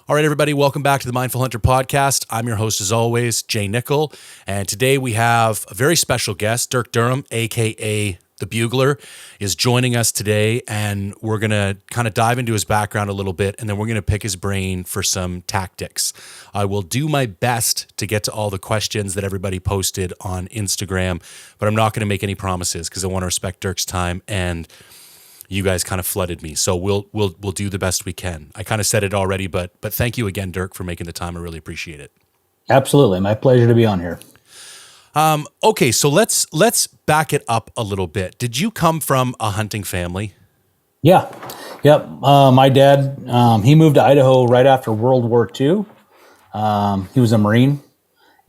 All right, everybody, welcome back to the Mindful Hunter podcast. I'm your host, as always, Jay Nichol, and today we have a very special guest, Dirk Durham, aka the Bugler, is joining us today, and we're going to kind of dive into his background a little bit, and then we're going to pick his brain for some tactics. I will do my best to get to all the questions that everybody posted on Instagram, but I'm not going to make any promises because I want to respect Dirk's time, and you guys kind of flooded me, so we'll do the best we can. I kind of said it already, but thank you again, Dirk, for making the time. I really appreciate it. Absolutely, my pleasure to be on here. Okay, so let's back it up a little bit. Did you come from a hunting family? Yeah, yep. My dad, he moved to Idaho right after World War II. He was a Marine,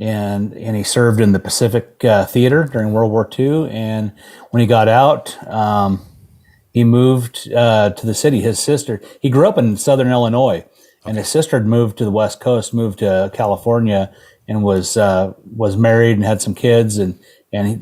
and he served in the Pacific Theater during World War II. And when he got out, he moved to the city. His sister, he grew up in Southern Illinois, and his sister had moved to the West Coast, moved to California, and was married and had some kids. And he,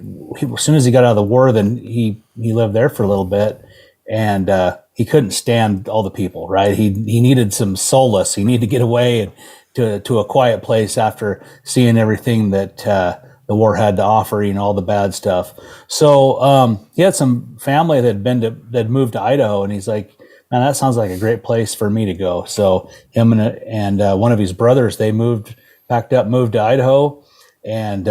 as soon as he got out of the war, then he lived there for a little bit, and he couldn't stand all the people. Right, he needed some solace. He needed to get away and to a quiet place after seeing everything that the war had to offer, all the bad stuff. So he had some family that moved to Idaho, and he's like, man, that sounds like a great place for me to go. So him and one of his brothers, they packed up, moved to Idaho, and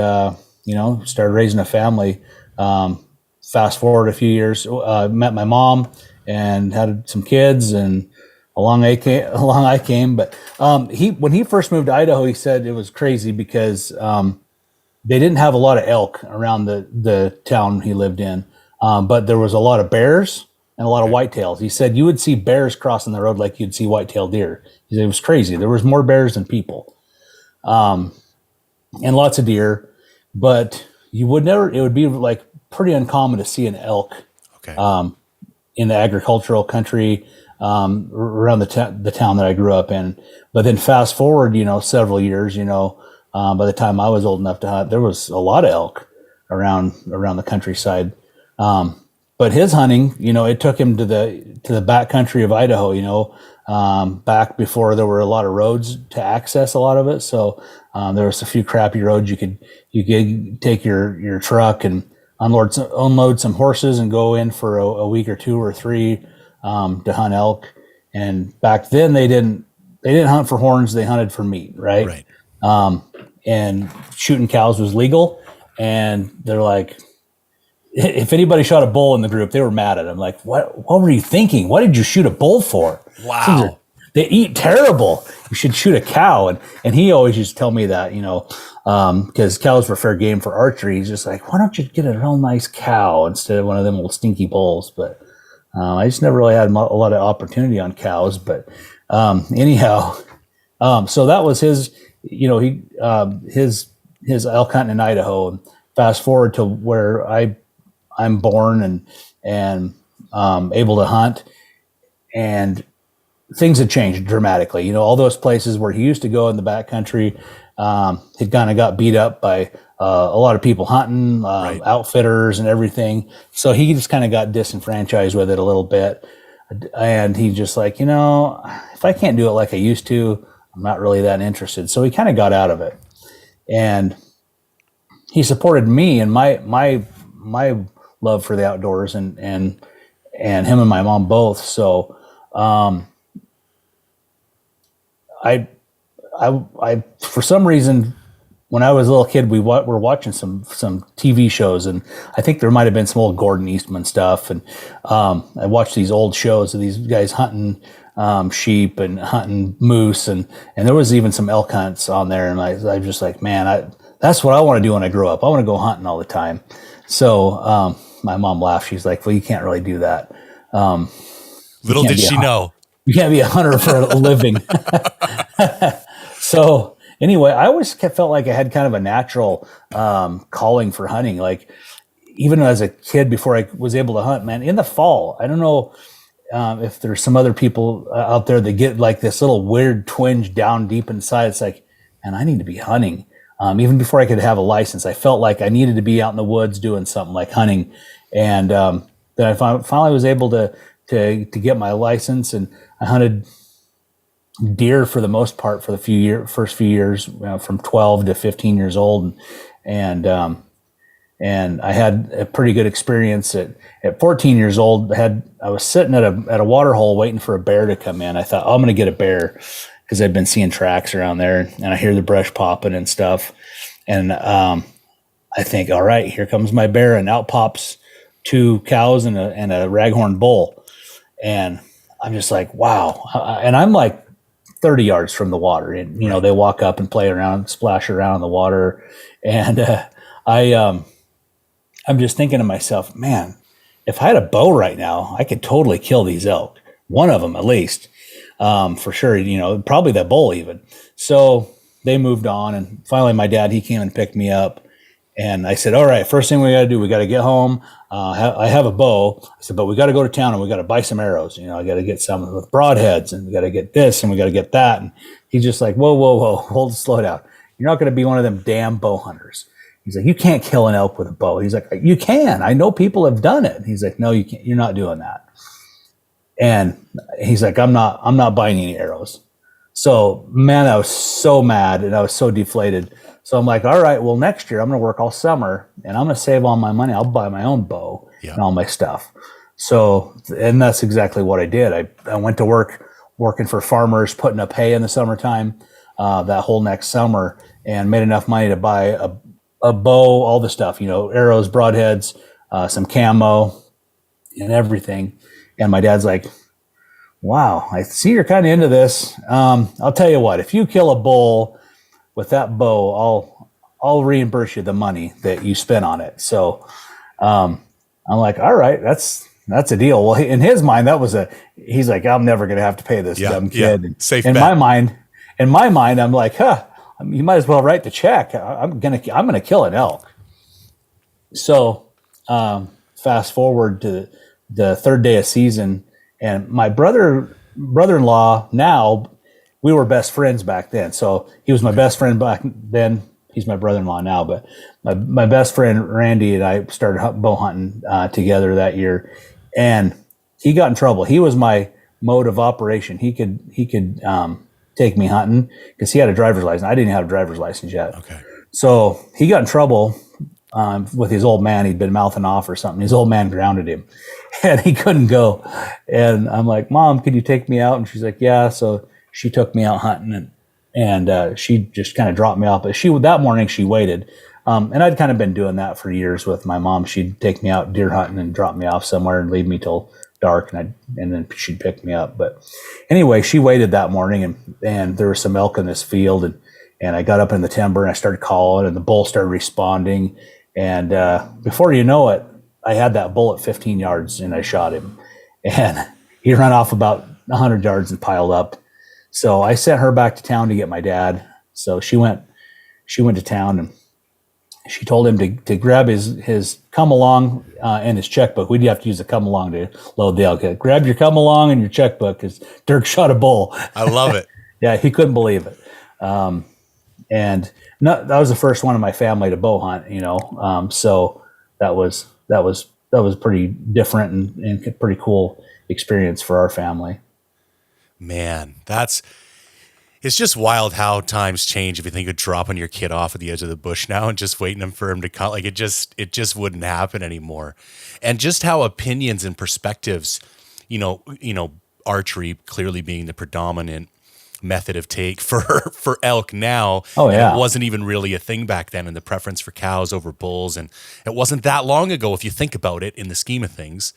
started raising a family. Fast forward a few years, met my mom and had some kids, and along I came. But when he first moved to Idaho, he said it was crazy because they didn't have a lot of elk around the town he lived in, but there was a lot of bears and a lot of whitetails. He said you would see bears crossing the road like you'd see white-tailed deer. He said it was crazy. There was more bears than people, and lots of deer, but it would be like pretty uncommon to see an elk in the agricultural country around the town that I grew up in. But then fast forward, several years, by the time I was old enough to hunt, there was a lot of elk around the countryside. But his hunting, it took him to the backcountry of Idaho, back before there were a lot of roads to access a lot of it. So there was a few crappy roads you could take your truck and unload some horses and go in for a week or two or three to hunt elk. And back then they didn't hunt for horns; they hunted for meat, right? And shooting cows was legal. And they're like, if anybody shot a bull in the group, they were mad at him. Like, what were you thinking? What did you shoot a bull for? Wow. They eat terrible. You should shoot a cow. And he always used to tell me that, because cows were fair game for archery. He's just like, why don't you get a real nice cow instead of one of them old stinky bulls? But I just never really had a lot of opportunity on cows. But anyhow, so that was his, his elk hunting in Idaho. And fast forward to where I'm born and able to hunt, and things had changed dramatically. All those places where he used to go in the backcountry, he kind of got beat up by a lot of people hunting, outfitters and everything. So he just kind of got disenfranchised with it a little bit. And he just like, if I can't do it like I used to, I'm not really that interested. So he kind of got out of it. And he supported me and my love for the outdoors and him and my mom both. So I for some reason, when I was a little kid, we were watching some TV shows, and I think there might have been some old Gordon Eastman stuff. And I watched these old shows of these guys hunting sheep and hunting moose, and there was even some elk hunts on there. And I was just like, man, that's what I want to do when I grow up. I want to go hunting all the time. So my mom laughed. She's like, well, you can't really do that. Little did she know. You can't be a hunter for a living. So anyway, I always felt like I had kind of a natural calling for hunting. Like even as a kid, before I was able to hunt, man, in the fall, I don't know if there's some other people out there that get like this little weird twinge down deep inside. It's like, man, I need to be hunting. Even before I could have a license, I felt like I needed to be out in the woods doing something like hunting. And then I finally was able to get my license, and I hunted deer for the most part for the first few years, from 12 to 15 years old, and and I had a pretty good experience at 14 years old. I was sitting at a water hole waiting for a bear to come in. I thought, oh, I'm going to get a bear because I'd been seeing tracks around there, and I hear the brush popping and stuff, and I think, all right, here comes my bear, and out pops two cows and a raghorn bull, and I'm just like, wow, and I'm like 30 yards from the water, and they walk up and play around, splash around in the water, and I'm just thinking to myself, man, if I had a bow right now, I could totally kill these elk, one of them at least, for sure. Probably that bull even. So they moved on, and finally my dad, he came and picked me up, and I said, all right, first thing we got to do, we got to get home. I have a bow. I said, but we got to go to town and we got to buy some arrows. I got to get some with broadheads, and we got to get this and we got to get that. And he's just like, whoa, slow down. You're not going to be one of them damn bow hunters. He's like, you can't kill an elk with a bow. He's like, you can. I know people have done it. He's like, no, you can't. You're not doing that. And he's like, I'm not buying any arrows. So, man, I was so mad and I was so deflated. So I'm like, all right, well, next year I'm going to work all summer and I'm going to save all my money. I'll buy my own bow and all my stuff. So, and that's exactly what I did. I went to work working for farmers, putting up hay in the summertime, that whole next summer, and made enough money to buy a bow, all the stuff, arrows, broadheads, some camo and everything. And my dad's like, wow, I see you're kind of into this. I'll tell you what, if you kill a bull with that bow, I'll reimburse you the money that you spent on it. So I'm like, all right, that's a deal. Well, in his mind, he's like, I'm never going to have to pay this dumb kid. Yeah. Safe in bet. my mind, I'm like, you might as well write the check. I'm gonna kill an elk. So fast forward to the third day of season, and my brother-in-law, now, we were best friends back then. So he was my best friend back then. He's my brother-in-law now, but my best friend Randy and I started bow hunting together that year, and he got in trouble. He was my mode of operation. He could take me hunting because he had a driver's license. I didn't have a driver's license yet. Okay. So he got in trouble with his old man. He'd been mouthing off or something. His old man grounded him and he couldn't go. And I'm like, Mom, could you take me out? And she's like, yeah. So she took me out hunting, and she just kind of dropped me off. But that morning she waited. And I'd kind of been doing that for years with my mom. She'd take me out deer hunting and drop me off somewhere and leave me till dark, and then she'd pick me up. But anyway, she waited that morning, and there was some elk in this field, and I got up in the timber and I started calling, and the bull started responding, and before you know it, I had that bull at 15 yards and I shot him, and he ran off about 100 yards and piled up. So I sent her back to town to get my dad. So she went to town, and she told him to grab his come along and his checkbook. We'd have to use the come along to load the elk. Grab your come along and your checkbook because Dirk shot a bull. I love it. Yeah, he couldn't believe it. And that was the first one in my family to bow hunt. So that was pretty different and pretty cool experience for our family. Man, it's just wild how times change. If you think of dropping your kid off at the edge of the bush now and just waiting for him to come, like it just wouldn't happen anymore. And just how opinions and perspectives, archery clearly being the predominant method of take for elk now. Oh yeah. And it wasn't even really a thing back then, and the preference for cows over bulls. And it wasn't that long ago, if you think about it in the scheme of things.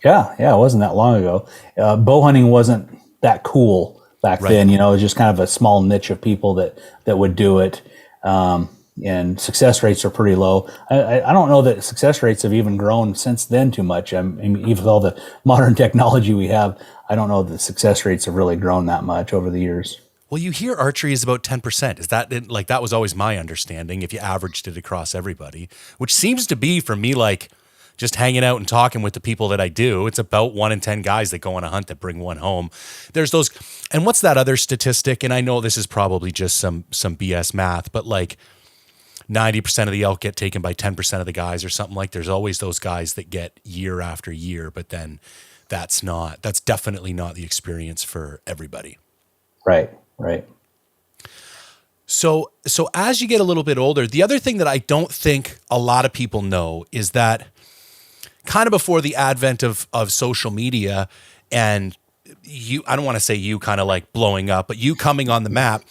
Yeah. It wasn't that long ago. Bow hunting wasn't that cool back then. It was just kind of a small niche of people that would do it. And success rates are pretty low. I don't know that success rates have even grown since then too much. I mean, even with all the modern technology we have, I don't know that the success rates have really grown that much over the years. Well, you hear archery is about 10%. Is that like, that was always my understanding if you averaged it across everybody, which seems to be for me, like just hanging out and talking with the people that I do. It's about 1 in 10 guys that go on a hunt that bring one home. There's those. And what's that other statistic? And I know this is probably just some BS math, but like 90% of the elk get taken by 10% of the guys or something. Like there's always those guys that get year after year, but then that's definitely not the experience for everybody. Right. Right. So as you get a little bit older, the other thing that I don't think a lot of people know is that kind of before the advent of social media and you, I don't want to say you kind of like blowing up, but you coming on the map,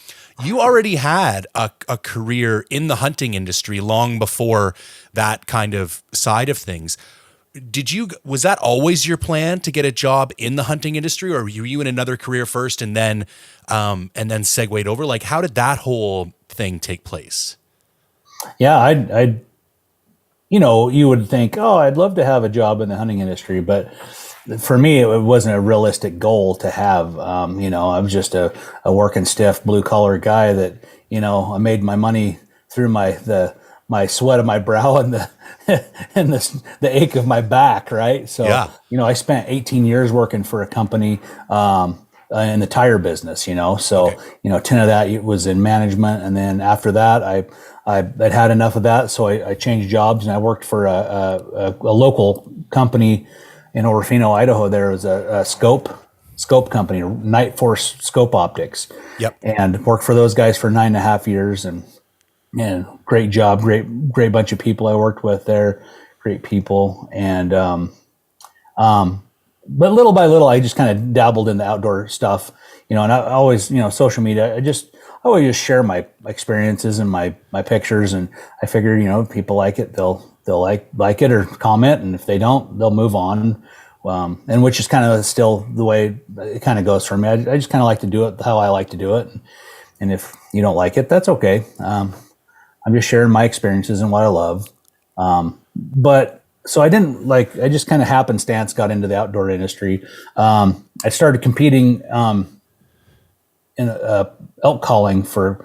you already had a career in the hunting industry long before that kind of side of things. Was that always your plan to get a job in the hunting industry, or were you in another career first and then segued over? Like, how did that whole thing take place? Yeah, I you would think, oh, I'd love to have a job in the hunting industry, but for me, it wasn't a realistic goal to have. I was just a working stiff blue collar guy that, I made my money through my sweat of my brow and the and the ache of my back, right? So, Yeah. I spent 18 years working for a company in the tire business, so, Okay. 10 of that was in management. And then after that, I'd had enough of that. So I changed jobs and I worked for a local company in Orofino, Idaho. There was a scope company, Night Force Scope Optics. Yep. And worked for those guys for 9.5 years, and great job, great bunch of people I worked with there, great people. And but little by little, I just kind of dabbled in the outdoor stuff, and I always, social media, I always just share my experiences and my pictures, and I figure, if people like it, they'll like it or comment, and if they don't, they'll move on. And which is kind of still the way it kind of goes for me. I just kind of like to do it how I like to do it, and if you don't like it, that's okay. I'm just sharing my experiences and what I love. But so I just kind of happenstance got into the outdoor industry. I started competing in elk calling for,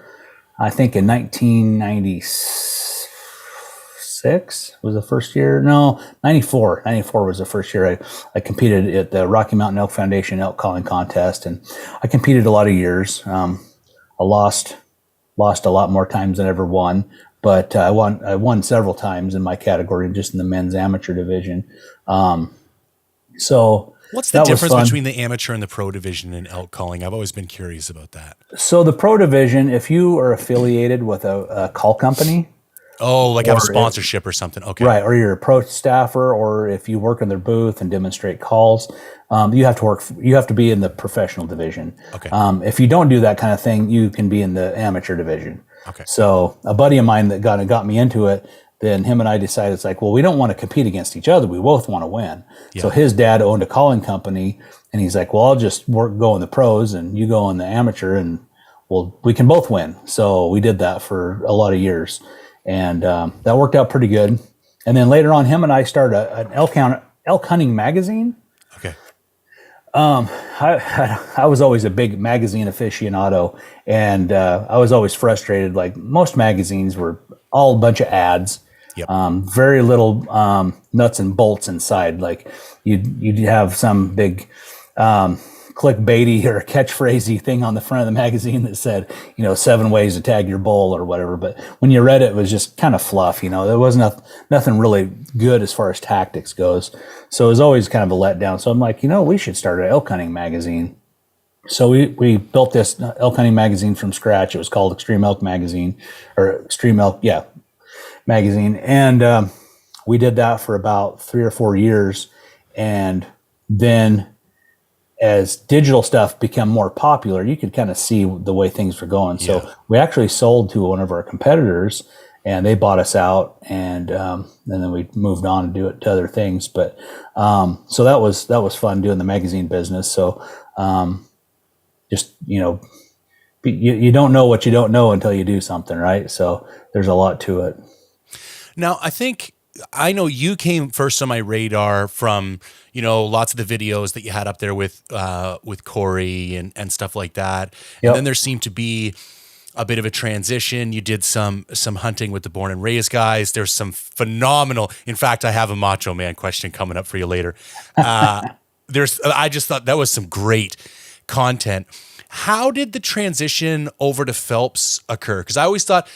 I think in 1996 was the first year. No, 94. 94 was the first year I competed at the Rocky Mountain Elk Foundation elk calling contest. And I competed a lot of years. I lost a lot more times than I ever won, but I won several times in my category, just in the men's amateur division. So what's the difference between the amateur and the pro division in elk calling? I've always been curious about that. So the pro division, if you are affiliated with a call company, like have a sponsorship or something. Okay. Right. Or you're a pro staffer, or if you work in their booth and demonstrate calls, you have to be in the professional division. Okay. If you don't do that kind of thing, you can be in the amateur division. Okay. So a buddy of mine that got me into it, then him and I decided, it's like, well, we don't want to compete against each other. We both want to win. Yeah. So his dad owned a calling company, and he's like, well, I'll just go in the pros and you go in the amateur, and we can both win. So we did that for a lot of years. And that worked out pretty good. And then later on, him and I started an elk hunting magazine. Okay. I was always a big magazine aficionado, and I was always frustrated. Like, most magazines were all a bunch of ads. Yep. Very little nuts and bolts inside. Like you'd have some big clickbaity or catchphrasey thing on the front of the magazine that said, 7 ways to tag your bull or whatever. But when you read it, it was just kind of fluff. There wasn't nothing really good as far as tactics goes. So it was always kind of a letdown. So I'm like, we should start an elk hunting magazine. So we built this elk hunting magazine from scratch. It was called Extreme Elk Magazine, or Extreme Elk, magazine. And we did that for about 3 or 4 years. And then as digital stuff became more popular, you could kind of see the way things were going. Yeah. So we actually sold to one of our competitors, and they bought us out, and then we moved on to do it to other things. But so that was fun doing the magazine business. So just you don't know what you don't know until you do something, right? So there's a lot to it. Now, I know you came first on my radar from, lots of the videos that you had up there with Corey and stuff like that. Yep. And then there seemed to be a bit of a transition. You did some hunting with the Born and Raised guys. There's some phenomenal, in fact, I have a Macho Man question coming up for you later. I just thought that was some great content. How did the transition over to Phelps occur? Because I always thought,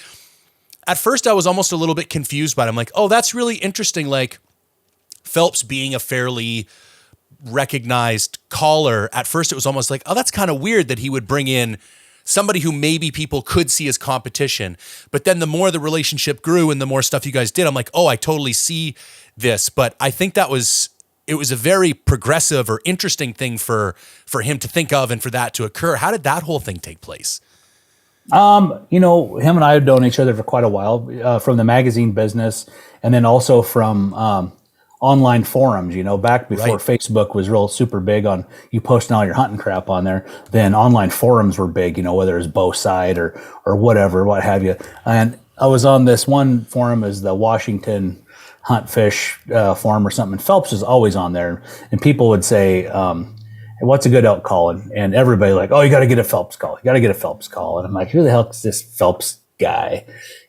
at first I was almost a little bit confused by it. I'm like, oh, that's really interesting. Like, Phelps being a fairly recognized caller, at first it was almost like, oh, that's kind of weird that he would bring in somebody who maybe people could see as competition. But then the more the relationship grew and the more stuff you guys did, I'm like, oh, I totally see this. But I think it was a very progressive or interesting thing for him to think of and for that to occur. How did that whole thing take place? Him and I have known each other for quite a while, from the magazine business, and then also from online forums. Back before Facebook was real super big on you posting all your hunting crap on there. Then online forums were big. Whether it was Bowside or whatever, what have you. And I was on this one forum, as the Washington Hunt Fish forum or something. And Phelps is always on there, and people would say, what's a good elk call? And everybody like, oh, you got to get a Phelps call. You got to get a Phelps call. And I'm like, who the hell is this Phelps guy?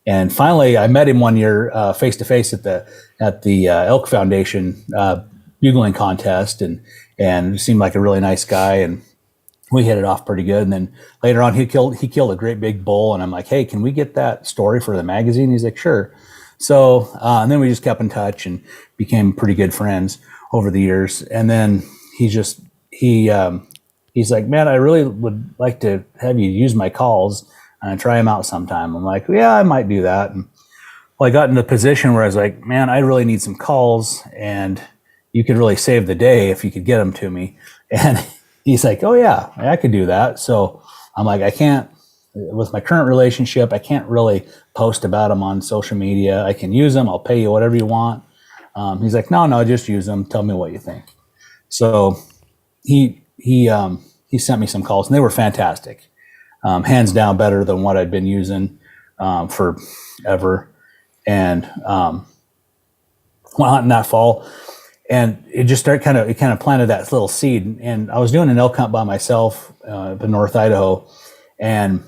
And finally, I met him one year face to face at the Elk Foundation bugling contest, and seemed like a really nice guy, and we hit it off pretty good. And then later on, he killed a great big bull, and I'm like, hey, can we get that story for the magazine? He's like, sure. So and then we just kept in touch and became pretty good friends over the years. And then he's like, man, I really would like to have you use my calls and try them out sometime. I'm like, yeah, I might do that. And well, I got in the position where I was like, man, I really need some calls, and you could really save the day if you could get them to me. And he's like, oh yeah, I could do that. So I'm like, I can't, with my current relationship, I can't really post about them on social media. I can use them. I'll pay you whatever you want. He's like, no, just use them. Tell me what you think. So he sent me some calls, and they were fantastic. Hands down better than what I'd been using forever. And went hunting that fall, and it just started kind of planted that little seed. And I was doing an elk hunt by myself up in North Idaho, and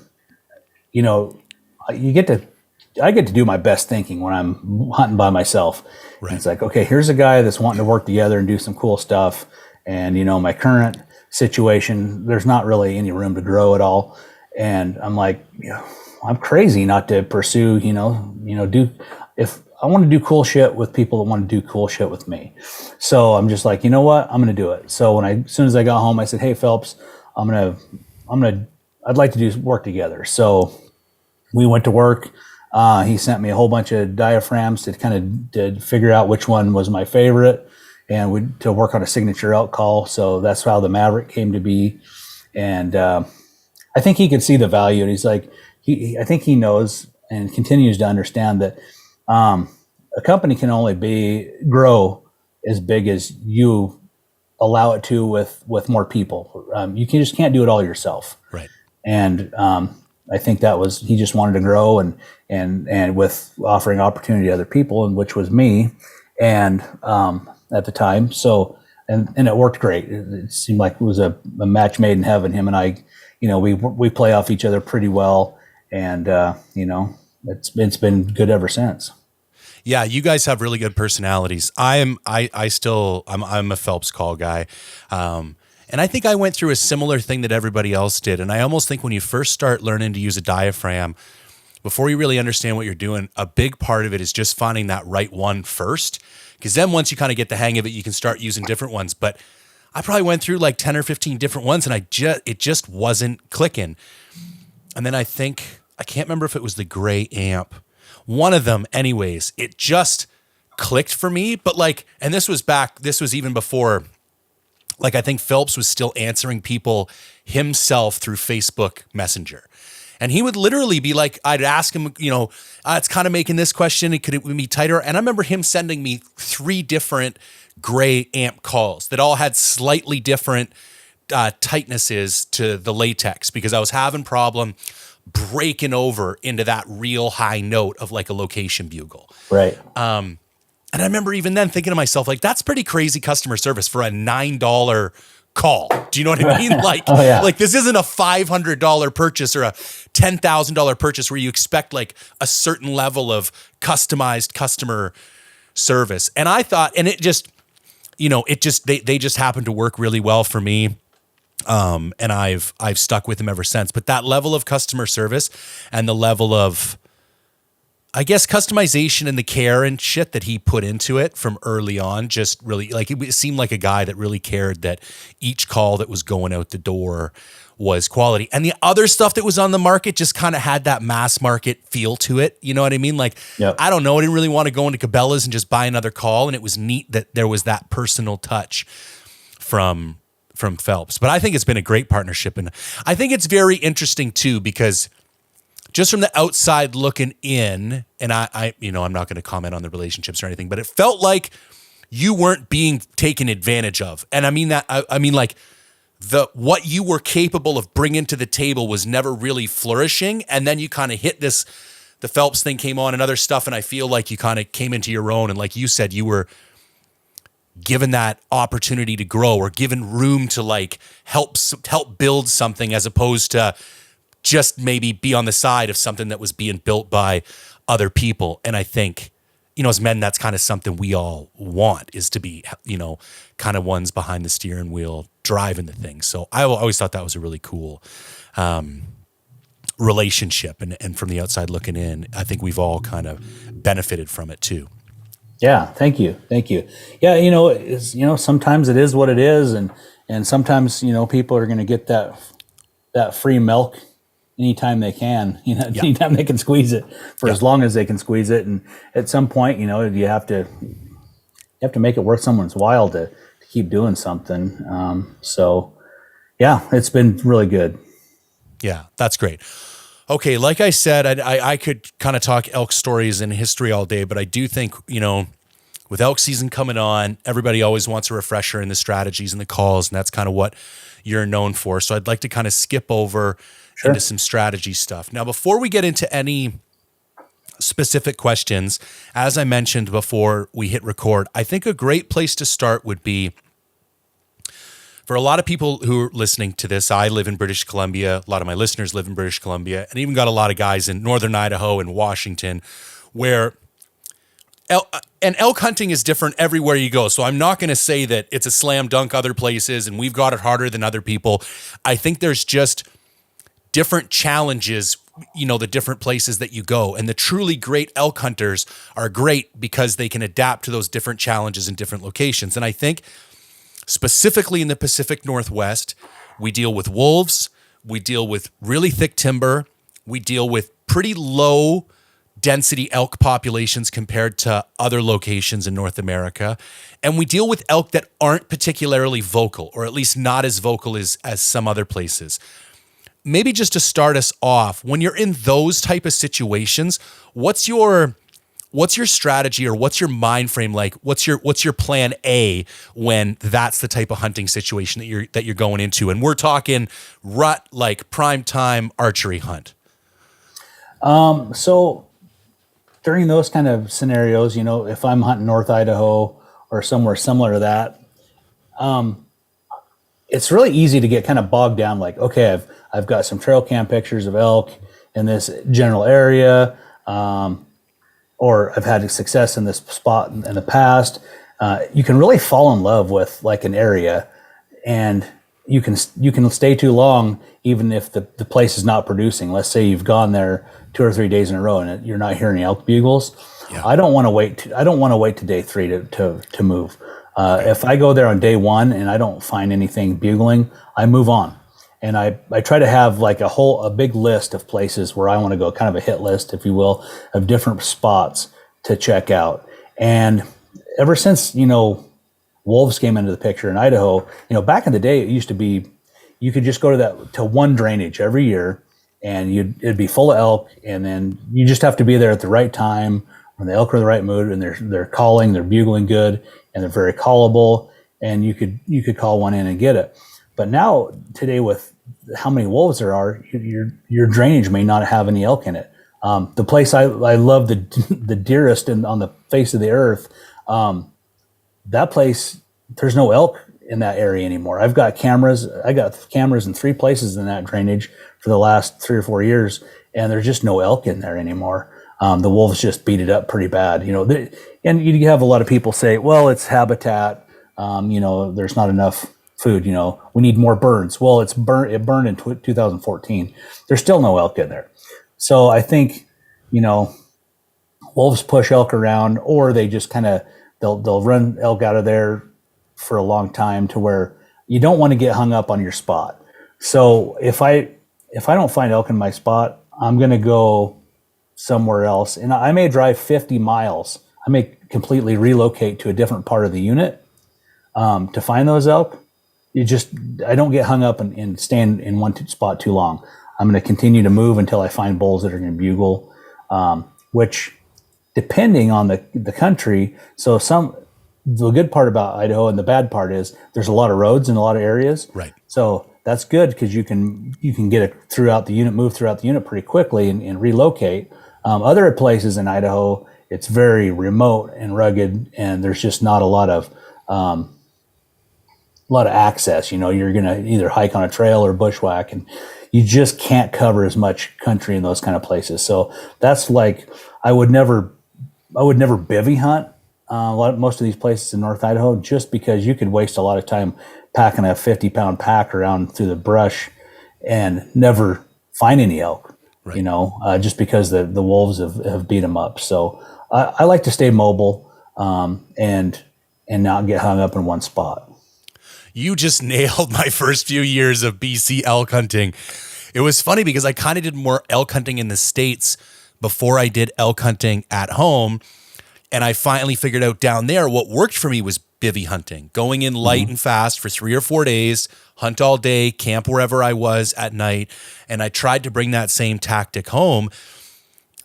I get to do my best thinking when I'm hunting by myself. Right. And it's like, okay, here's a guy that's wanting to work together and do some cool stuff. And, my current situation, there's not really any room to grow at all. And I'm like, I'm crazy not to pursue, if I want to do cool shit with people that want to do cool shit with me. So I'm just like, you know what, I'm going to do it. So as soon as I got home, I said, hey, Phelps, I'd like to do work together. So we went to work. He sent me a whole bunch of diaphragms to figure out which one was my favorite, and to work on a signature elk call. So that's how the Maverick came to be. And I think he could see the value, and he's like, I think he knows and continues to understand that a company can only grow as big as you allow it to with more people. You just can't do it all yourself. Right. And I think he just wanted to grow and with offering opportunity to other people, and which was me, and at the time. So and it worked great. It seemed like it was a match made in heaven. Him and I, we play off each other pretty well, and it's been good ever since. Yeah, you guys have really good personalities. I'm a Phelps call guy. And I think I went through a similar thing that everybody else did. And I almost think when you first start learning to use a diaphragm, before you really understand what you're doing, a big part of it is just finding that right one first. Because then once you kind of get the hang of it, you can start using different ones. But I probably went through like 10 or 15 different ones, and it just wasn't clicking. And then I can't remember if it was the gray amp. One of them anyways, it just clicked for me. But and this was even before, I think Phelps was still answering people himself through Facebook Messenger. And he would literally be like, I'd ask him, it's kind of making this question. Could it be tighter? And I remember him sending me 3 different gray amp calls that all had slightly different tightnesses to the latex, because I was having problem breaking over into that real high note of like a location bugle. Right. And I remember even then thinking to myself, that's pretty crazy customer service for a $9 call. Do you know what I mean? This isn't a $500 purchase or a $10,000 purchase where you expect a certain level of customized customer service. And I thought, and it just, they just happened to work really well for me. And I've stuck with them ever since. But that level of customer service and the level of I guess customization and the care and shit that he put into it from early on, just really like it seemed like a guy that really cared that each call that was going out the door was quality. And the other stuff that was on the market just kind of had that mass market feel to it. You know what I mean? Like, Yep. I don't know. I didn't really want to go into Cabela's and just buy another call. And it was neat that there was that personal touch from Phelps. But I think it's been a great partnership. And I think it's very interesting too, because just from the outside looking in, and I I'm not going to comment on the relationships or anything, but it felt like you weren't being taken advantage of. And I mean that, I mean like what you were capable of bringing to the table was never really flourishing. And then you kind of hit this, the Phelps thing came on and other stuff. And I feel like you kind of came into your own. And like you said, you were given that opportunity to grow or given room to like help build something as opposed to just maybe be on the side of something that was being built by other people. And I think, as men, that's kind of something we all want, is to be, kind of ones behind the steering wheel driving the thing. So I always thought that was a really cool relationship. And from the outside looking in, I think we've all kind of benefited from it too. Yeah. Thank you. Yeah. Sometimes it is what it is. And sometimes, people are going to get that free milk anytime they can, anytime they can squeeze it for as long as they can squeeze it. And at some point, you have to make it worth someone's while to keep doing something. So yeah, it's been really good. Yeah, that's great. Okay. Like I said, I could kind of talk elk stories and history all day, but I do think, with elk season coming on, everybody always wants a refresher in the strategies and the calls. And that's kind of what you're known for. So I'd like to kind of skip over into some strategy stuff. Now, before we get into any specific questions, as I mentioned before we hit record, I think a great place to start would be for a lot of people who are listening to this. I live in British Columbia. A lot of my listeners live in British Columbia, and even got a lot of guys in northern Idaho and Washington, where elk hunting is different everywhere you go. So I'm not going to say that it's a slam dunk other places and we've got it harder than other people. I think there's just different challenges, the different places that you go. And the truly great elk hunters are great because they can adapt to those different challenges in different locations. And I think specifically in the Pacific Northwest, we deal with wolves, we deal with really thick timber, we deal with pretty low density elk populations compared to other locations in North America. And we deal with elk that aren't particularly vocal, or at least not as vocal as some other places. Maybe just to start us off, when you're in those type of situations, what's your strategy, or what's your mind frame like? What's your plan A when that's the type of hunting situation that you're going into? And we're talking rut, like prime time archery hunt. So during those kind of scenarios, if I'm hunting North Idaho or somewhere similar to that, it's really easy to get kind of bogged down. Like, okay, I've got some trail cam pictures of elk in this general area, or I've had success in this spot in the past. You can really fall in love with like an area, and you can stay too long even if the place is not producing. Let's say you've gone there 2 or 3 days in a row and you're not hearing elk bugles. Yeah. I don't want to wait to day 3 to move. If I go there on day 1 and I don't find anything bugling, I move on. And I try to have like a big list of places where I want to go, kind of a hit list, if you will, of different spots to check out. And ever since, wolves came into the picture in Idaho, back in the day, it used to be, you could just go to one drainage every year and it'd be full of elk. And then you just have to be there at the right time when the elk are in the right mood and they're calling, they're bugling good, and they're very callable, and you could call one in and get it. But now today, with how many wolves there are, your drainage may not have any elk in it. The place I love the dearest on the face of the earth, that place, there's no elk in that area anymore. I got cameras in 3 places in that drainage for the last 3 or 4 years, and there's just no elk in there anymore. The wolves just beat it up pretty bad, and you have a lot of people say, well, it's habitat, there's not enough food, we need more birds. Well, it burned in 2014. There's still no elk in there. So I think, wolves push elk around, or they just kind of they'll run elk out of there for a long time to where you don't want to get hung up on your spot. So if I don't find elk in my spot, I'm going to go somewhere else, and I may drive 50 miles. I may completely relocate to a different part of the unit to find those elk. I don't get hung up and stand in one spot too long. I'm going to continue to move until I find bulls that are going to bugle, which depending on the country. So the good part about Idaho and the bad part is there's a lot of roads in a lot of areas. Right. So that's good because you can get it throughout the unit, move throughout the unit pretty quickly and relocate. Other places in Idaho, it's very remote and rugged, and there's just not a lot of access. You're going to either hike on a trail or bushwhack, and you just can't cover as much country in those kind of places. So that's like, I would never bivvy hunt most of these places in North Idaho, just because you could waste a lot of time packing a 50-pound pack around through the brush and never find any elk. Right. Just because the wolves have beat them up. So I like to stay mobile and not get hung up in one spot. You just nailed my first few years of BC elk hunting. It was funny because I kind of did more elk hunting in the States before I did elk hunting at home. And I finally figured out down there what worked for me was bivvy hunting, going in light and fast for 3 or 4 days, hunt all day, camp wherever I was at night. And I tried to bring that same tactic home.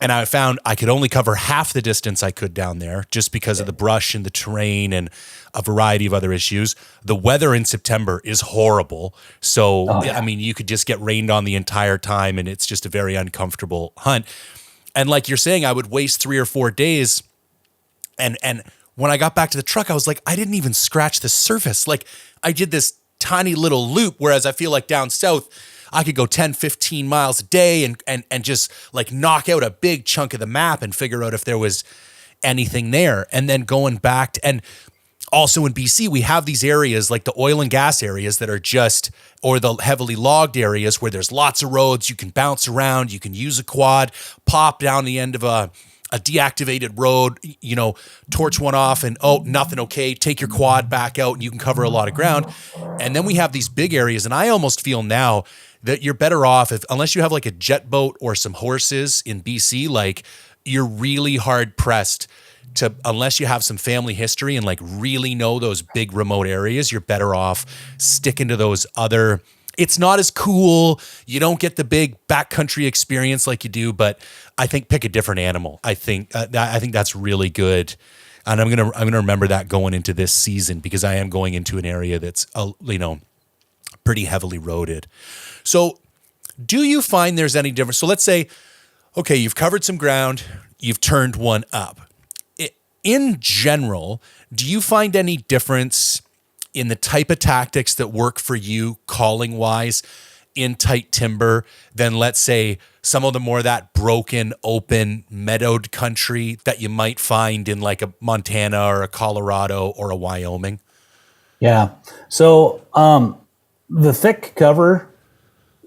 And I found I could only cover half the distance I could down there just because of the brush and the terrain and a variety of other issues. The weather in September is horrible. So, I mean, you could just get rained on the entire time, and it's just a very uncomfortable hunt. And like you're saying, I would waste 3 or 4 days. And when I got back to the truck, I was like, I didn't even scratch the surface. Like, I did this tiny little loop, whereas I feel like down south, I could go 10, 15 miles a day and just like knock out a big chunk of the map and figure out if there was anything there. And then going back to, and also in BC, we have these areas like the oil and gas areas that are just, or the heavily logged areas where there's lots of roads. You can bounce around, you can use a quad, pop down the end of a deactivated road, torch one off and, nothing, okay, take your quad back out and you can cover a lot of ground. And then we have these big areas, and I almost feel now that you're better off unless you have like a jet boat or some horses in BC, like you're really hard pressed to, unless you have some family history and like really know those big remote areas, you're better off sticking to those other. It's not as cool. You don't get the big backcountry experience like you do, but I think pick a different animal. I think that's really good. And I'm gonna remember that going into this season, because I am going into an area that's pretty heavily roaded. So do you find there's any difference? So let's say, okay, you've covered some ground, you've turned one up. In general, do you find any difference in the type of tactics that work for you calling wise in tight timber than, let's say, some of the more that broken, open, meadowed country that you might find in like a Montana or a Colorado or a Wyoming? Yeah. So the thick cover,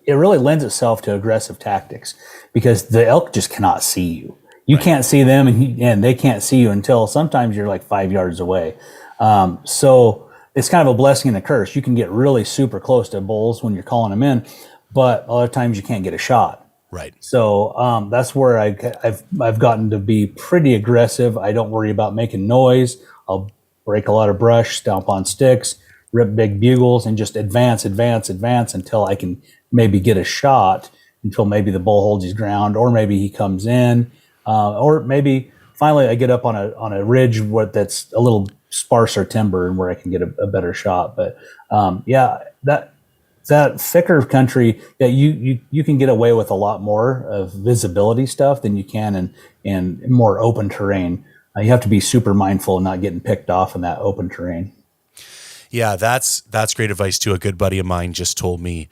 it really lends itself to aggressive tactics because the elk just cannot see you. You can't see them, and they can't see you until sometimes you're like 5 yards away. So it's kind of a blessing and a curse. You can get really super close to bulls when you're calling them in, but a lot of times you can't get a shot. Right. So that's where I've gotten to be pretty aggressive. I don't worry about making noise. I'll break a lot of brush, stomp on sticks, rip big bugles, and just advance until I can maybe get a shot, until maybe the bull holds his ground, or maybe he comes in, or maybe finally I get up on a ridge that's a little sparser timber and where I can get a better shot. But that thicker country, you can get away with a lot more of visibility stuff than you can in more open terrain. You have to be super mindful of not getting picked off in that open terrain. Yeah, that's great advice too. A good buddy of mine just told me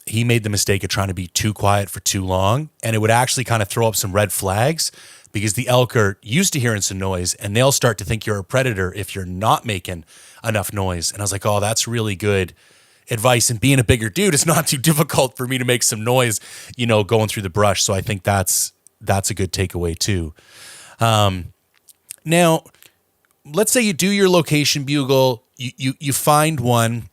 he made the mistake of trying to be too quiet for too long, and it would actually kind of throw up some red flags, because the elk are used to hearing some noise and they'll start to think you're a predator if you're not making enough noise. And I was like, oh, that's really good advice. And being a bigger dude, it's not too difficult for me to make some noise, going through the brush. So I think that's a good takeaway too. Now, let's say you do your location bugle, you find one.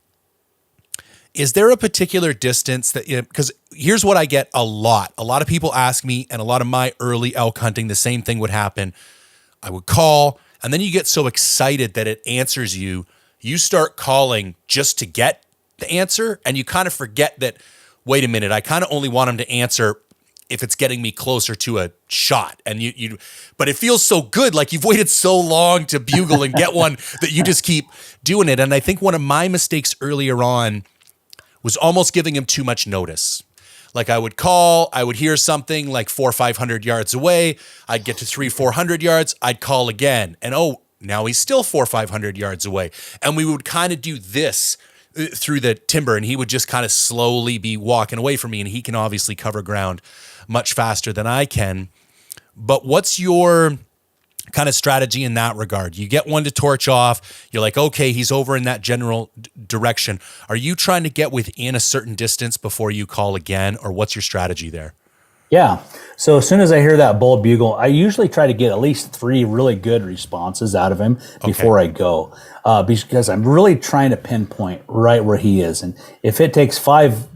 Is there a particular distance that, because here's what I get a lot. A lot of people ask me, and a lot of my early elk hunting, the same thing would happen. I would call, and then you get so excited that it answers you. You start calling just to get the answer, and you kind of forget that, wait a minute, I kind of only want him to answer if it's getting me closer to a shot. And but it feels so good. Like you've waited so long to bugle and get one that you just keep doing it. And I think one of my mistakes earlier on was almost giving him too much notice. Like I would call, I would hear something like 400 or 500 yards away. I'd get to 300-400 yards. I'd call again. And now he's still 400 or 500 yards away. And we would kind of do this through the timber, and he would just kind of slowly be walking away from me. And he can obviously cover ground much faster than I can. But what's your kind of strategy in that regard? You get one to torch off. You're like, okay, he's over in that general direction. Are you trying to get within a certain distance before you call again, or what's your strategy there? Yeah. So as soon as I hear that bull bugle, I usually try to get at least 3 really good responses out of him before I go, because I'm really trying to pinpoint right where he is. And if it takes five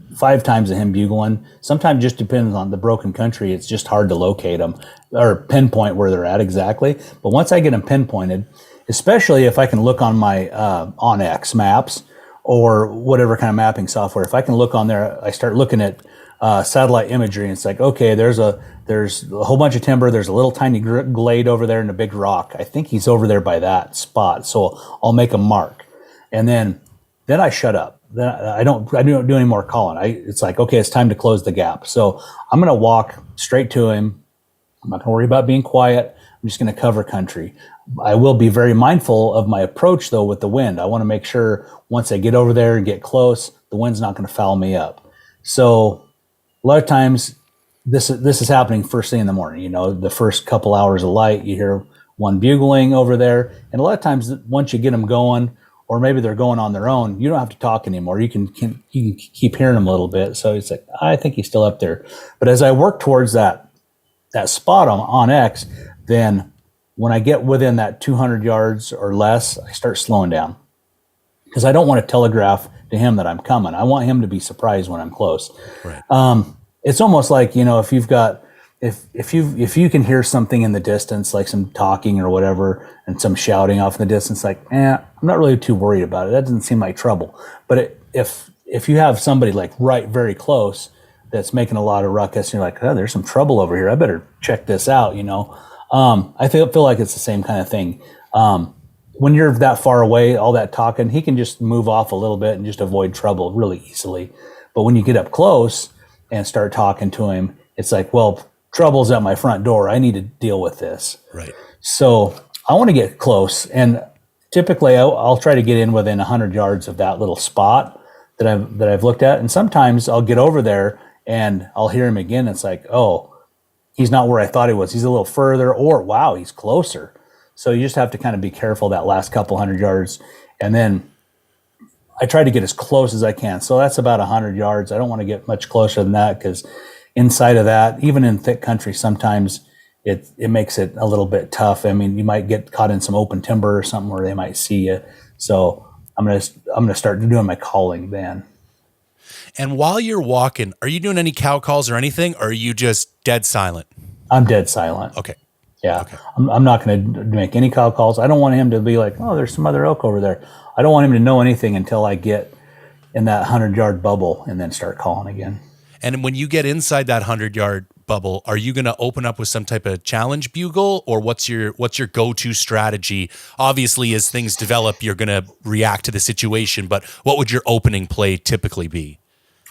times of him bugling, sometimes just depends on the broken country. It's just hard to locate them or pinpoint where they're at exactly. But once I get them pinpointed, especially if I can look on my OnX maps or whatever kind of mapping software, if I can look on there, I start looking at satellite imagery, and it's like, okay, there's a whole bunch of timber. There's a little tiny glade over there and a big rock. I think he's over there by that spot. So I'll make a mark, and then I shut up. Then I don't do any more calling. It's like, okay, it's time to close the gap. So I'm going to walk straight to him. I'm not going to worry about being quiet. I'm just going to cover country. I will be very mindful of my approach, though, with the wind. I want to make sure once I get over there and get close, the wind's not going to foul me up. So a lot of times this is happening first thing in the morning. The first couple hours of light, you hear one bugling over there. And a lot of times once you get them going, or maybe they're going on their own, you don't have to talk anymore. You can keep hearing them a little bit. So it's like, I think he's still up there. But as I work towards that spot on X, then when I get within that 200 yards or less, I start slowing down, because I don't want to telegraph to him that I'm coming. I want him to be surprised when I'm close. Right. It's almost like, if you've got, if you can hear something in the distance, like some talking or whatever, and some shouting off in the distance, like, I'm not really too worried about it. That doesn't seem like trouble. But if you have somebody like right very close that's making a lot of ruckus, and you're like, oh, there's some trouble over here. I better check this out. I feel like it's the same kind of thing. When you're that far away, all that talking, he can just move off a little bit and just avoid trouble really easily. But when you get up close and start talking to him, it's like, well, trouble's at my front door. I need to deal with this. Right. So I want to get close, and typically I'll try to get in within 100 yards of that little spot that I've looked at. And sometimes I'll get over there and I'll hear him again. It's like, oh, he's not where I thought he was. He's a little further, or wow, he's closer. So you just have to kind of be careful that last couple 100 yards. And then I try to get as close as I can. So that's about 100 yards. I don't want to get much closer than that, because inside of that, even in thick country, sometimes it makes it a little bit tough. I mean, you might get caught in some open timber or something where they might see you. So I'm gonna start doing my calling then. And while you're walking, are you doing any cow calls or anything, or are you just dead silent? I'm dead silent. Okay. Yeah. Okay. I'm not going to make any cow calls. I don't want him to be like, oh, there's some other elk over there. I don't want him to know anything until I get in that 100-yard bubble and then start calling again. And when you get inside that 100-yard bubble, are you going to open up with some type of challenge bugle, or what's your go-to strategy? Obviously, as things develop, you're going to react to the situation, but what would your opening play typically be?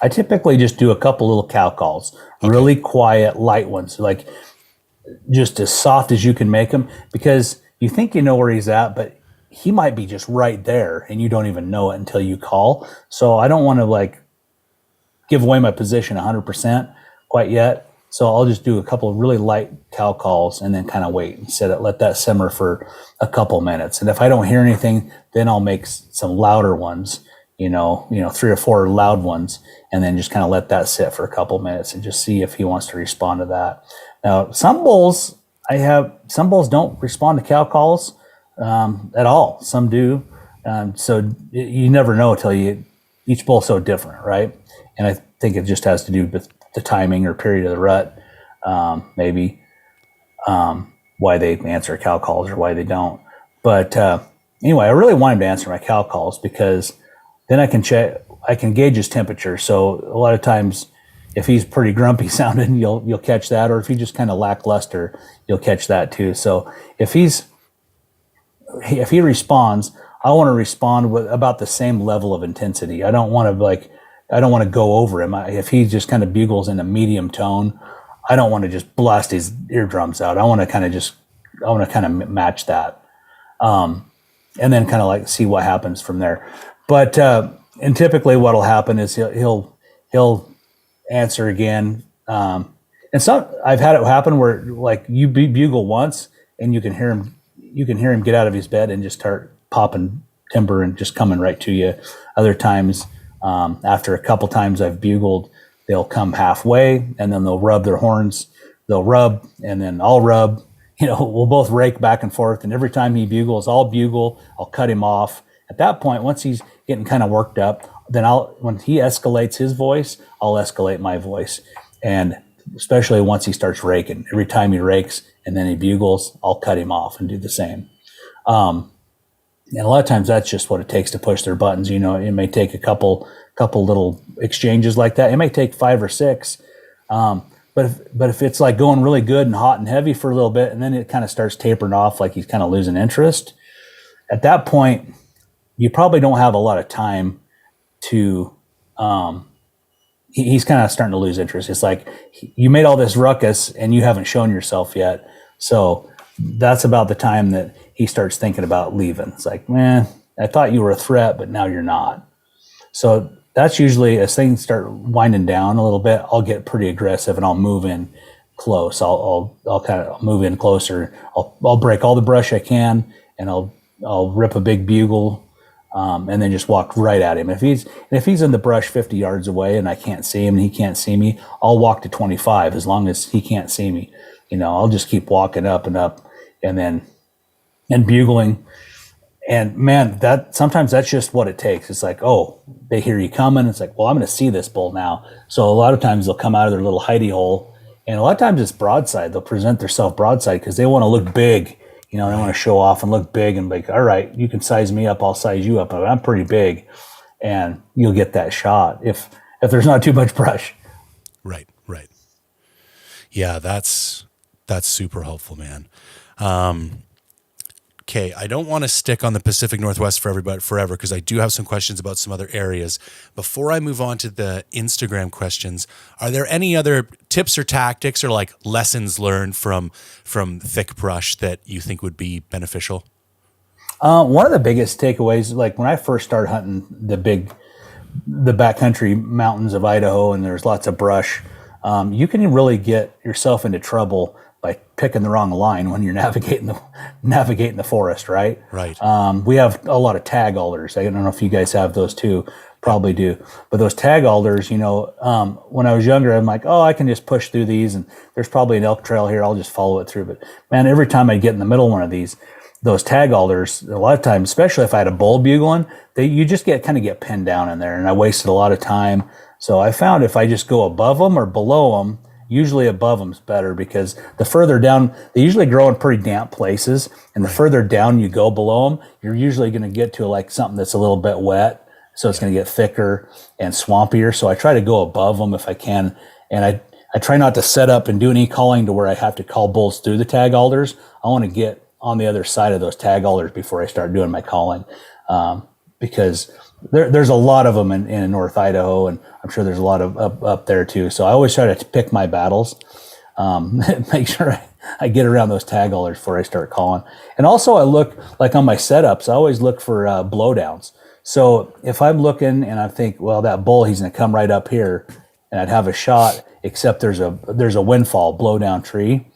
I typically just do a couple little cow calls, really quiet, light ones, like just as soft as you can make them, because you think you know where he's at, but he might be just right there and you don't even know it until you call. So I don't want to like give away my position 100% quite yet. So I'll just do a couple of really light cow calls and then kind of wait and let that simmer for a couple minutes. And if I don't hear anything, then I'll make some louder ones, 3 or 4 loud ones, and then just kind of let that sit for a couple minutes and just see if he wants to respond to that. Now, some bulls, some bulls don't respond to cow calls at all. Some do. So you never know each bull's so different, right? And I think it just has to do with the timing or period of the rut, maybe why they answer cow calls or why they don't. But anyway, I really want him to answer my cow calls because then I can gauge his temperature. So a lot of times, if he's pretty grumpy sounding, you'll catch that, or if he's just kind of lackluster, you'll catch that too. So if he responds, I want to respond with about the same level of intensity. I don't want to go over him. If he just kind of bugles in a medium tone, I don't want to just blast his eardrums out. I want to kind of match that, and then kind of like see what happens from there. But and typically what'll happen is he'll answer again. And I've had it happen where like you bugle once and you can hear him get out of his bed and just start popping timber and just coming right to you. Other times, after a couple times I've bugled, they'll come halfway and then they'll rub their horns. They'll rub and then I'll rub. We'll both rake back and forth. And every time he bugles, I'll bugle. I'll cut him off. At that point, once he's getting kind of worked up, then when he escalates his voice, I'll escalate my voice. And especially once he starts raking, every time he rakes and then he bugles, I'll cut him off and do the same. And a lot of times that's just what it takes to push their buttons. It may take a couple little exchanges like that. It may take 5 or 6. But if it's like going really good and hot and heavy for a little bit, and then it kind of starts tapering off, like he's kind of losing interest, at that point, you probably don't have a lot of time to, he's kind of starting to lose interest. It's like you made all this ruckus and you haven't shown yourself yet. So that's about the time that he starts thinking about leaving. It's like, man, I thought you were a threat, but now you're not. So that's usually as things start winding down a little bit, I'll get pretty aggressive and I'll move in close. I'll kind of move in closer. I'll break all the brush I can and I'll rip a big bugle. And then just walk right at him. If he's in the brush 50 yards away and I can't see him and he can't see me, I'll walk to 25 as long as he can't see me. I'll just keep walking up and up and bugling. And man, sometimes that's just what it takes. It's like, oh, they hear you coming. It's like, well, I'm going to see this bull now. So a lot of times they'll come out of their little hidey hole, and a lot of times it's broadside. They'll present themselves broadside because they want to look big. They want to show off and look big and like, all right, you can size me up, I'll size you up. I'm pretty big, and you'll get that shot if there's not too much brush. Right. Yeah, that's super helpful, man. Okay, I don't want to stick on the Pacific Northwest for everybody forever because I do have some questions about some other areas. Before I move on to the Instagram questions, are there any other tips or tactics or like lessons learned from thick brush that you think would be beneficial? One of the biggest takeaways, like when I first started hunting the backcountry mountains of Idaho, and there's lots of brush, you can really get yourself into trouble by picking the wrong line when you're navigating the forest, right? Right. We have a lot of tag alders. I don't know if you guys have those too. Probably do. But those tag alders, when I was younger, I'm like, oh, I can just push through these, and there's probably an elk trail here. I'll just follow it through. But man, every time I get in the middle of one of those tag alders, a lot of times, especially if I had a bull bugling, you just get pinned down in there, and I wasted a lot of time. So I found if I just go above them or below them, usually above them is better because the further down, they usually grow in pretty damp places, and the further down you go below them, you're usually going to get to like something that's a little bit wet, so it's going to get thicker and swampier. So I try to go above them if I can, and I try not to set up and do any calling to where I have to call bulls through the tag alders. I want to get on the other side of those tag alders before I start doing my calling, because there's a lot of them in North Idaho, and I'm sure there's a lot of up there too. So I always try to pick my battles, make sure I get around those tag alders before I start calling. And also I look, like on my setups, I always look for blowdowns. So if I'm looking and I think, well, that bull, he's going to come right up here, and I'd have a shot, except there's a windfall blowdown tree,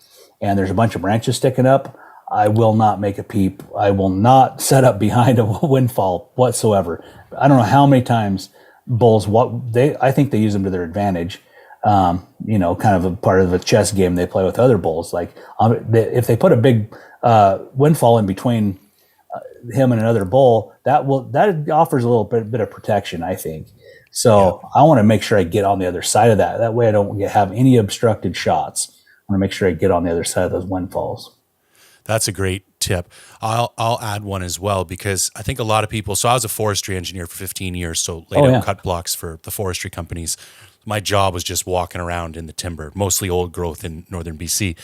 and there's a bunch of branches sticking up, I will not make a peep. I will not set up behind a windfall whatsoever. I don't know how many times bulls, I think they use them to their advantage. kind of a part of a chess game they play with other bulls. Like if they put a big windfall in between him and another bull, that offers a little bit of protection, I think. So I want to make sure I get on the other side of that. That way I don't have any obstructed shots. I want to make sure I get on the other side of those windfalls. That's a great tip. I'll add one as well, because I think a lot of people, so I was a forestry engineer for 15 years, so laid out cut blocks for the forestry companies. My job was just walking around in the timber, mostly old growth in northern BC.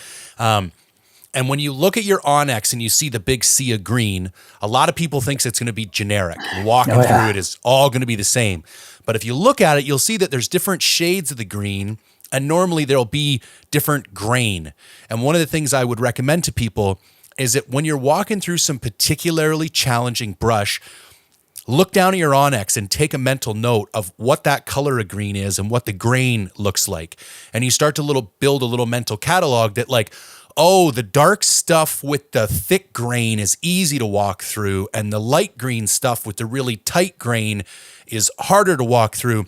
And when you look at your Onyx and you see the big sea of green, a lot of people thinks it's going to be generic. Walking through it is all going to be the same. But if you look at it, you'll see that there's different shades of the green, and normally there'll be different grain. And one of the things I would recommend to people is that when you're walking through some particularly challenging brush, look down at your Onyx and take a mental note of what that color of green is and what the grain looks like. And you start to build a little mental catalog that, like, oh, the dark stuff with the thick grain is easy to walk through, and the light green stuff with the really tight grain is harder to walk through.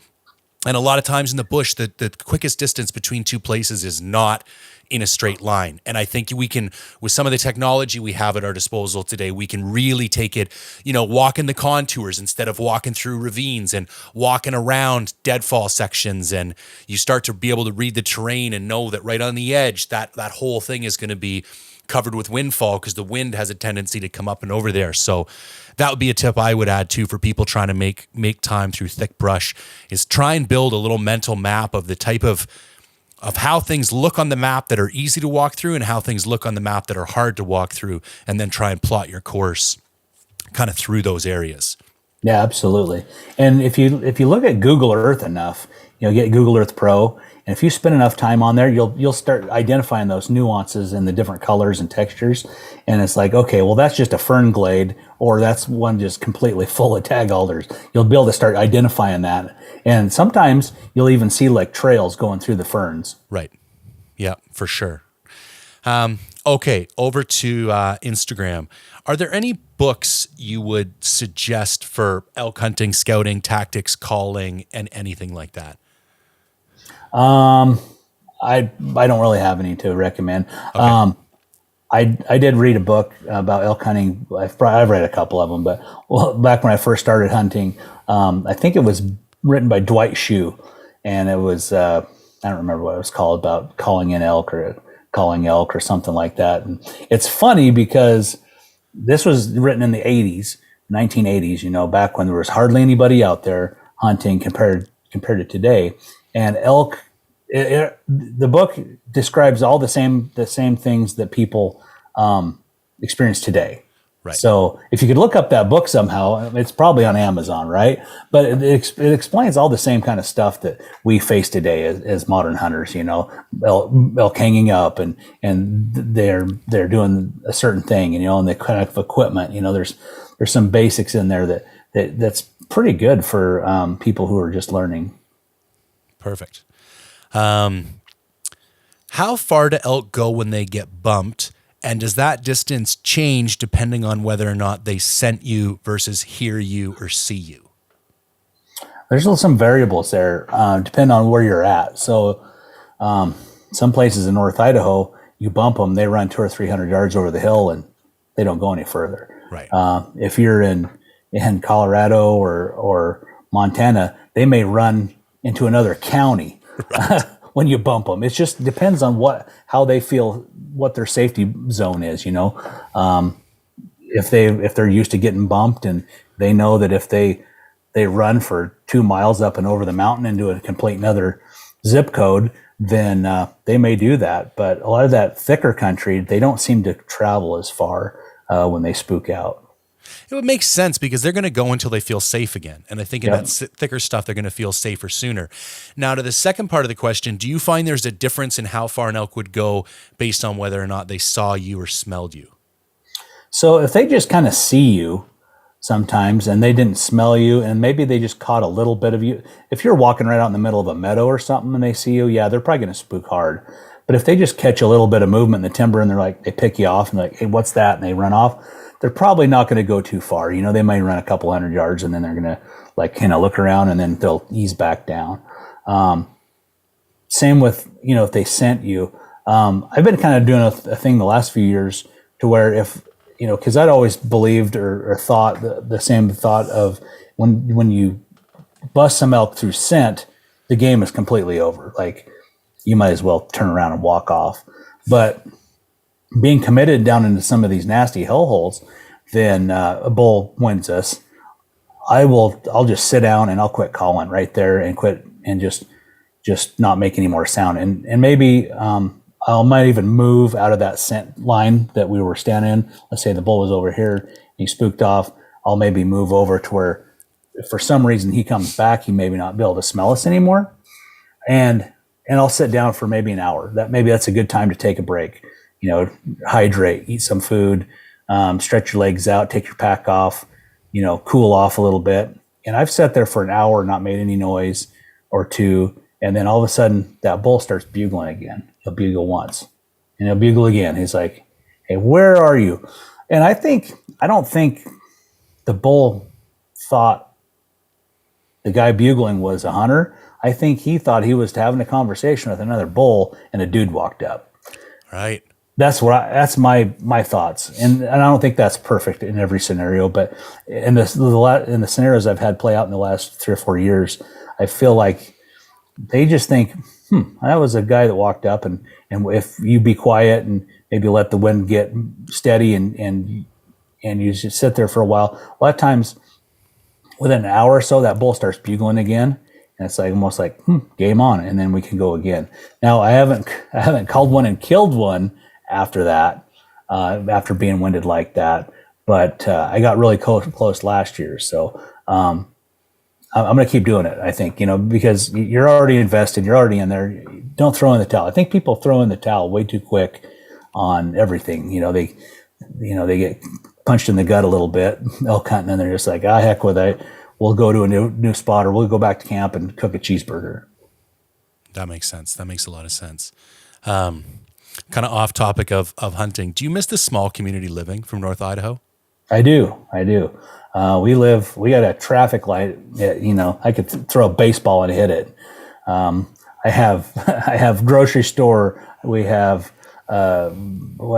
And a lot of times in the bush, the quickest distance between two places is not in a straight line. And I think we can, with some of the technology we have at our disposal today, we can really take it, walking the contours instead of walking through ravines, and walking around deadfall sections. And you start to be able to read the terrain and know that right on the edge, that whole thing is going to be covered with windfall, because the wind has a tendency to come up and over there. So that would be a tip I would add too for people trying to make time through thick brush, is try and build a little mental map of the type of how things look on the map that are easy to walk through and how things look on the map that are hard to walk through, and then try and plot your course kind of through those areas. Yeah, absolutely. And if you look at Google Earth enough, get Google Earth Pro, and if you spend enough time on there, you'll start identifying those nuances and the different colors and textures. And it's like, okay, well, that's just a fern glade, or that's one just completely full of tag alders. You'll be able to start identifying that. And sometimes you'll even see like trails going through the ferns. Right. Yeah, for sure. Okay, over to Instagram. Are there any books you would suggest for elk hunting, scouting, tactics, calling, and anything like that? I don't really have any to recommend. Okay. I did read a book about elk hunting. I've read a couple of them, but back when I first started hunting, I think it was written by Dwight Shue, and it was I don't remember what it was called, about calling elk or something like that. And it's funny because this was written in the 1980s, back when there was hardly anybody out there hunting compared to today. And elk, the book describes all the same things that people experience today. Right. So if you could look up that book somehow, it's probably on Amazon, right? But it explains all the same kind of stuff that we face today as modern hunters. Elk hanging up, and they're doing a certain thing, and the kind of equipment. There's some basics in there that's pretty good for people who are just learning. Perfect. How far do elk go when they get bumped? And does that distance change depending on whether or not they scent you versus hear you or see you? There's some variables there, depending on where you're at. So some places in North Idaho, you bump them, they run 200 or 300 yards over the hill, and they don't go any further. Right. If you're in Colorado or Montana, they may run into another county. Right. When you bump them. It just depends on how they feel, what their safety zone is, if they're used to getting bumped, and they know that if they run for 2 miles up and over the mountain into a complete another zip code, then they may do that. But a lot of that thicker country, they don't seem to travel as far when they spook out. It would make sense, because they're going to go until they feel safe again. And I think in that thicker stuff, they're going to feel safer sooner. Now, to the second part of the question, do you find there's a difference in how far an elk would go based on whether or not they saw you or smelled you? So if they just kind of see you sometimes and they didn't smell you, and maybe they just caught a little bit of you. If you're walking right out in the middle of a meadow or something and they see you, yeah, they're probably going to spook hard. But if they just catch a little bit of movement in the timber and they pick you off and they're like, hey, what's that? And they run off, they're probably not going to go too far. They may run a couple hundred yards, and then they're going to look around, and then they'll ease back down. same with, if they scent you. I've been kind of doing a thing the last few years to where if, because I'd always believed or thought the same thought of when you bust some elk through scent, the game is completely over. Like, you might as well turn around and walk off. But being committed down into some of these nasty hellholes, then a bull wins us. I'll just sit down and I'll quit calling right there and quit and just not make any more sound. And maybe I might even move out of that scent line that we were standing in. Let's say the bull was over here, he spooked off. I'll maybe move over to where if for some reason he comes back, he maybe not be able to smell us anymore. And I'll sit down for maybe an hour. That's a good time to take a break, hydrate, eat some food, stretch your legs out, take your pack off, cool off a little bit. And I've sat there for an hour, not made any noise or two. And then all of a sudden that bull starts bugling again. He'll bugle once and he'll bugle again. He's like, "Hey, where are you?" And I don't think the bull thought the guy bugling was a hunter. I think he thought he was having a conversation with another bull and a dude walked up. Right. That's my thoughts. And I don't think that's perfect in every scenario, but in the scenarios I've had play out in the last 3 or 4 years, I feel like they just think, that was a guy that walked up, and if you be quiet and maybe let the wind get steady and you just sit there for a while, a lot of times within an hour or so, that bull starts bugling again, and it's like almost like game on, and then we can go again. Now I haven't called one and killed one after that, after being winded like that, but I got really close last year, so. I'm going to keep doing it, I think, because you're already invested, you're already in there. Don't throw in the towel. I think people throw in the towel way too quick on everything. They get punched in the gut a little bit, elk hunting, and they're just like, heck with it. We'll go to a new spot, or we'll go back to camp and cook a cheeseburger. That makes sense. That makes a lot of sense. Kind of off topic of hunting. Do you miss the small community living from North Idaho? I do. We got a traffic light. I could throw a baseball and hit it. I have grocery store. We have, we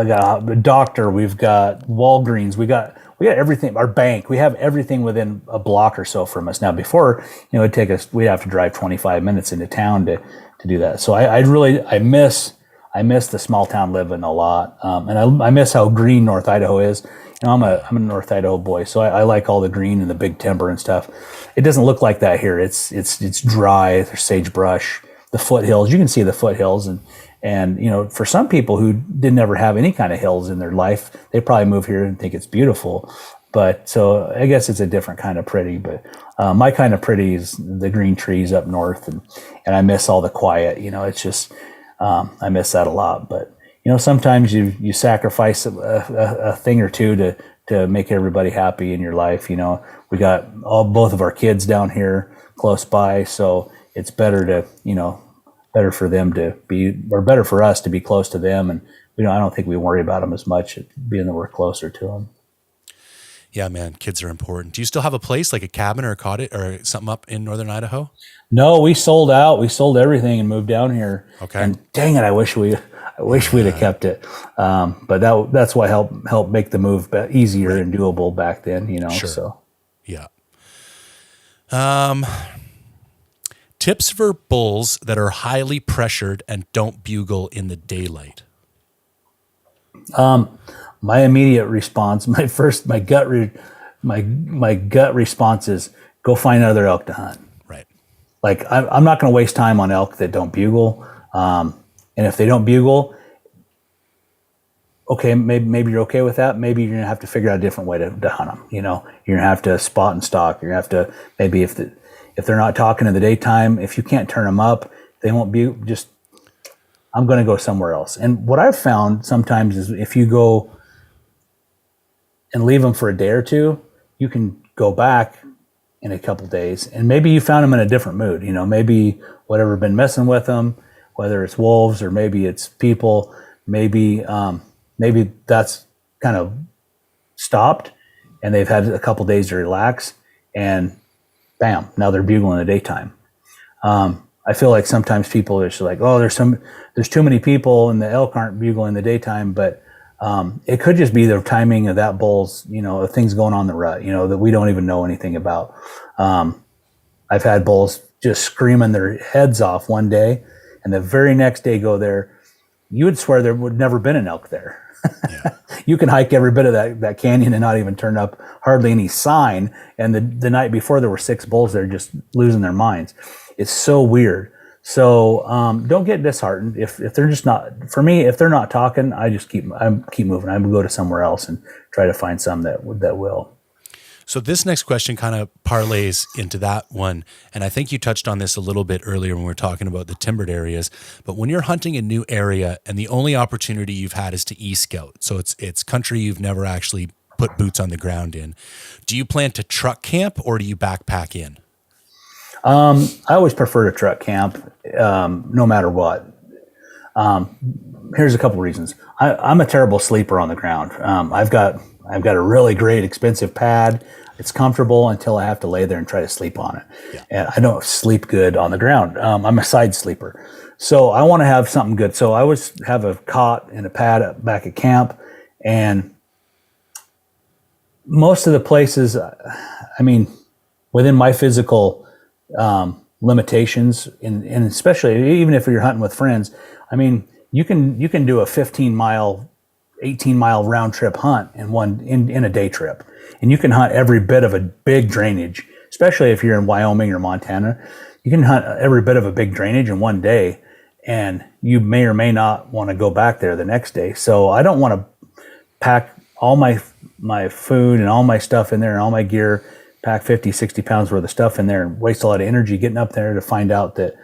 got a doctor. We've got Walgreens. We got everything. Our bank. We have everything within a block or so from us. Now, before, we'd have to drive 25 minutes into town to do that. So I miss the small town living a lot. And I miss how green North Idaho is. I'm a North Idaho boy, so I like all the green and the big timber and stuff. It doesn't look like that here. It's dry. There's sagebrush, the foothills. You can see the foothills, and for some people who didn't ever have any kind of hills in their life, they probably move here and think it's beautiful. But so I guess it's a different kind of pretty. But my kind of pretty is the green trees up north, and I miss all the quiet. It's just I miss that a lot, but. Sometimes you sacrifice a thing or two to make everybody happy in your life. We got both of our kids down here close by, so it's better for them to be, or better for us to be close to them. And I don't think we worry about them as much, being that we're closer to them. Yeah, man, kids are important. Do you still have a place like a cabin or a cottage or something up in northern Idaho? No, we sold out. We sold everything and moved down here. Okay. And dang it, I wish we'd have kept it. But that's what helped make the move easier and doable back then, Sure. So. Yeah. Tips for bulls that are highly pressured and don't bugle in the daylight. My immediate response, my gut response is go find other elk to hunt. Right. Like I'm not going to waste time on elk that don't bugle. And if they don't bugle, okay, maybe you're okay with that. Maybe you're going to have to figure out a different way to hunt them. You're going to have to spot and stalk. You're going to have to, maybe if they're not talking in the daytime, if you can't turn them up, they won't be I'm going to go somewhere else. And what I've found sometimes is if you go and leave them for a day or two, you can go back in a couple days and maybe you found them in a different mood. Maybe whatever been messing with them, whether it's wolves or maybe it's people, maybe that's kind of stopped and they've had a couple days to relax and bam, now they're bugling in the daytime. I feel like sometimes people are just like, oh, there's too many people and the elk aren't bugling in the daytime, but it could just be the timing of that bull's, things going on in the rut, that we don't even know anything about. I've had bulls just screaming their heads off one day, and the very next day go there. You would swear there would never been an elk there. Yeah. You can hike every bit of that canyon and not even turn up hardly any sign. And the night before there were 6 bulls there just losing their minds. It's so weird. So don't get disheartened if they're just not. For me, if they're not talking, I keep moving. I would go to somewhere else and try to find some that will. So this next question kind of parlays into that one. And I think you touched on this a little bit earlier when we were talking about the timbered areas. But when you're hunting a new area and the only opportunity you've had is to e-scout, so it's country you've never actually put boots on the ground in, do you plan to truck camp or do you backpack in? I always prefer to truck camp, no matter what. Here's a couple reasons. I'm a terrible sleeper on the ground. I've got a really great expensive pad. It's comfortable until I have to lay there and try to sleep on it. Yeah. And I don't sleep good on the ground. I'm a side sleeper. So I want to have something good. So I always have a cot and a pad back at camp. And most of the places, within my physical limitations, and especially even if you're hunting with friends, you can do a 15-mile, 18-mile round trip hunt in a day trip, and you can hunt every bit of a big drainage. Especially if you're in Wyoming or Montana, you can hunt every bit of a big drainage in one day, and you may or may not want to go back there the next day. So I don't want to pack all my food and all my stuff in there and all my gear, pack 50, 60 pounds worth of stuff in there and waste a lot of energy getting up there to find out that,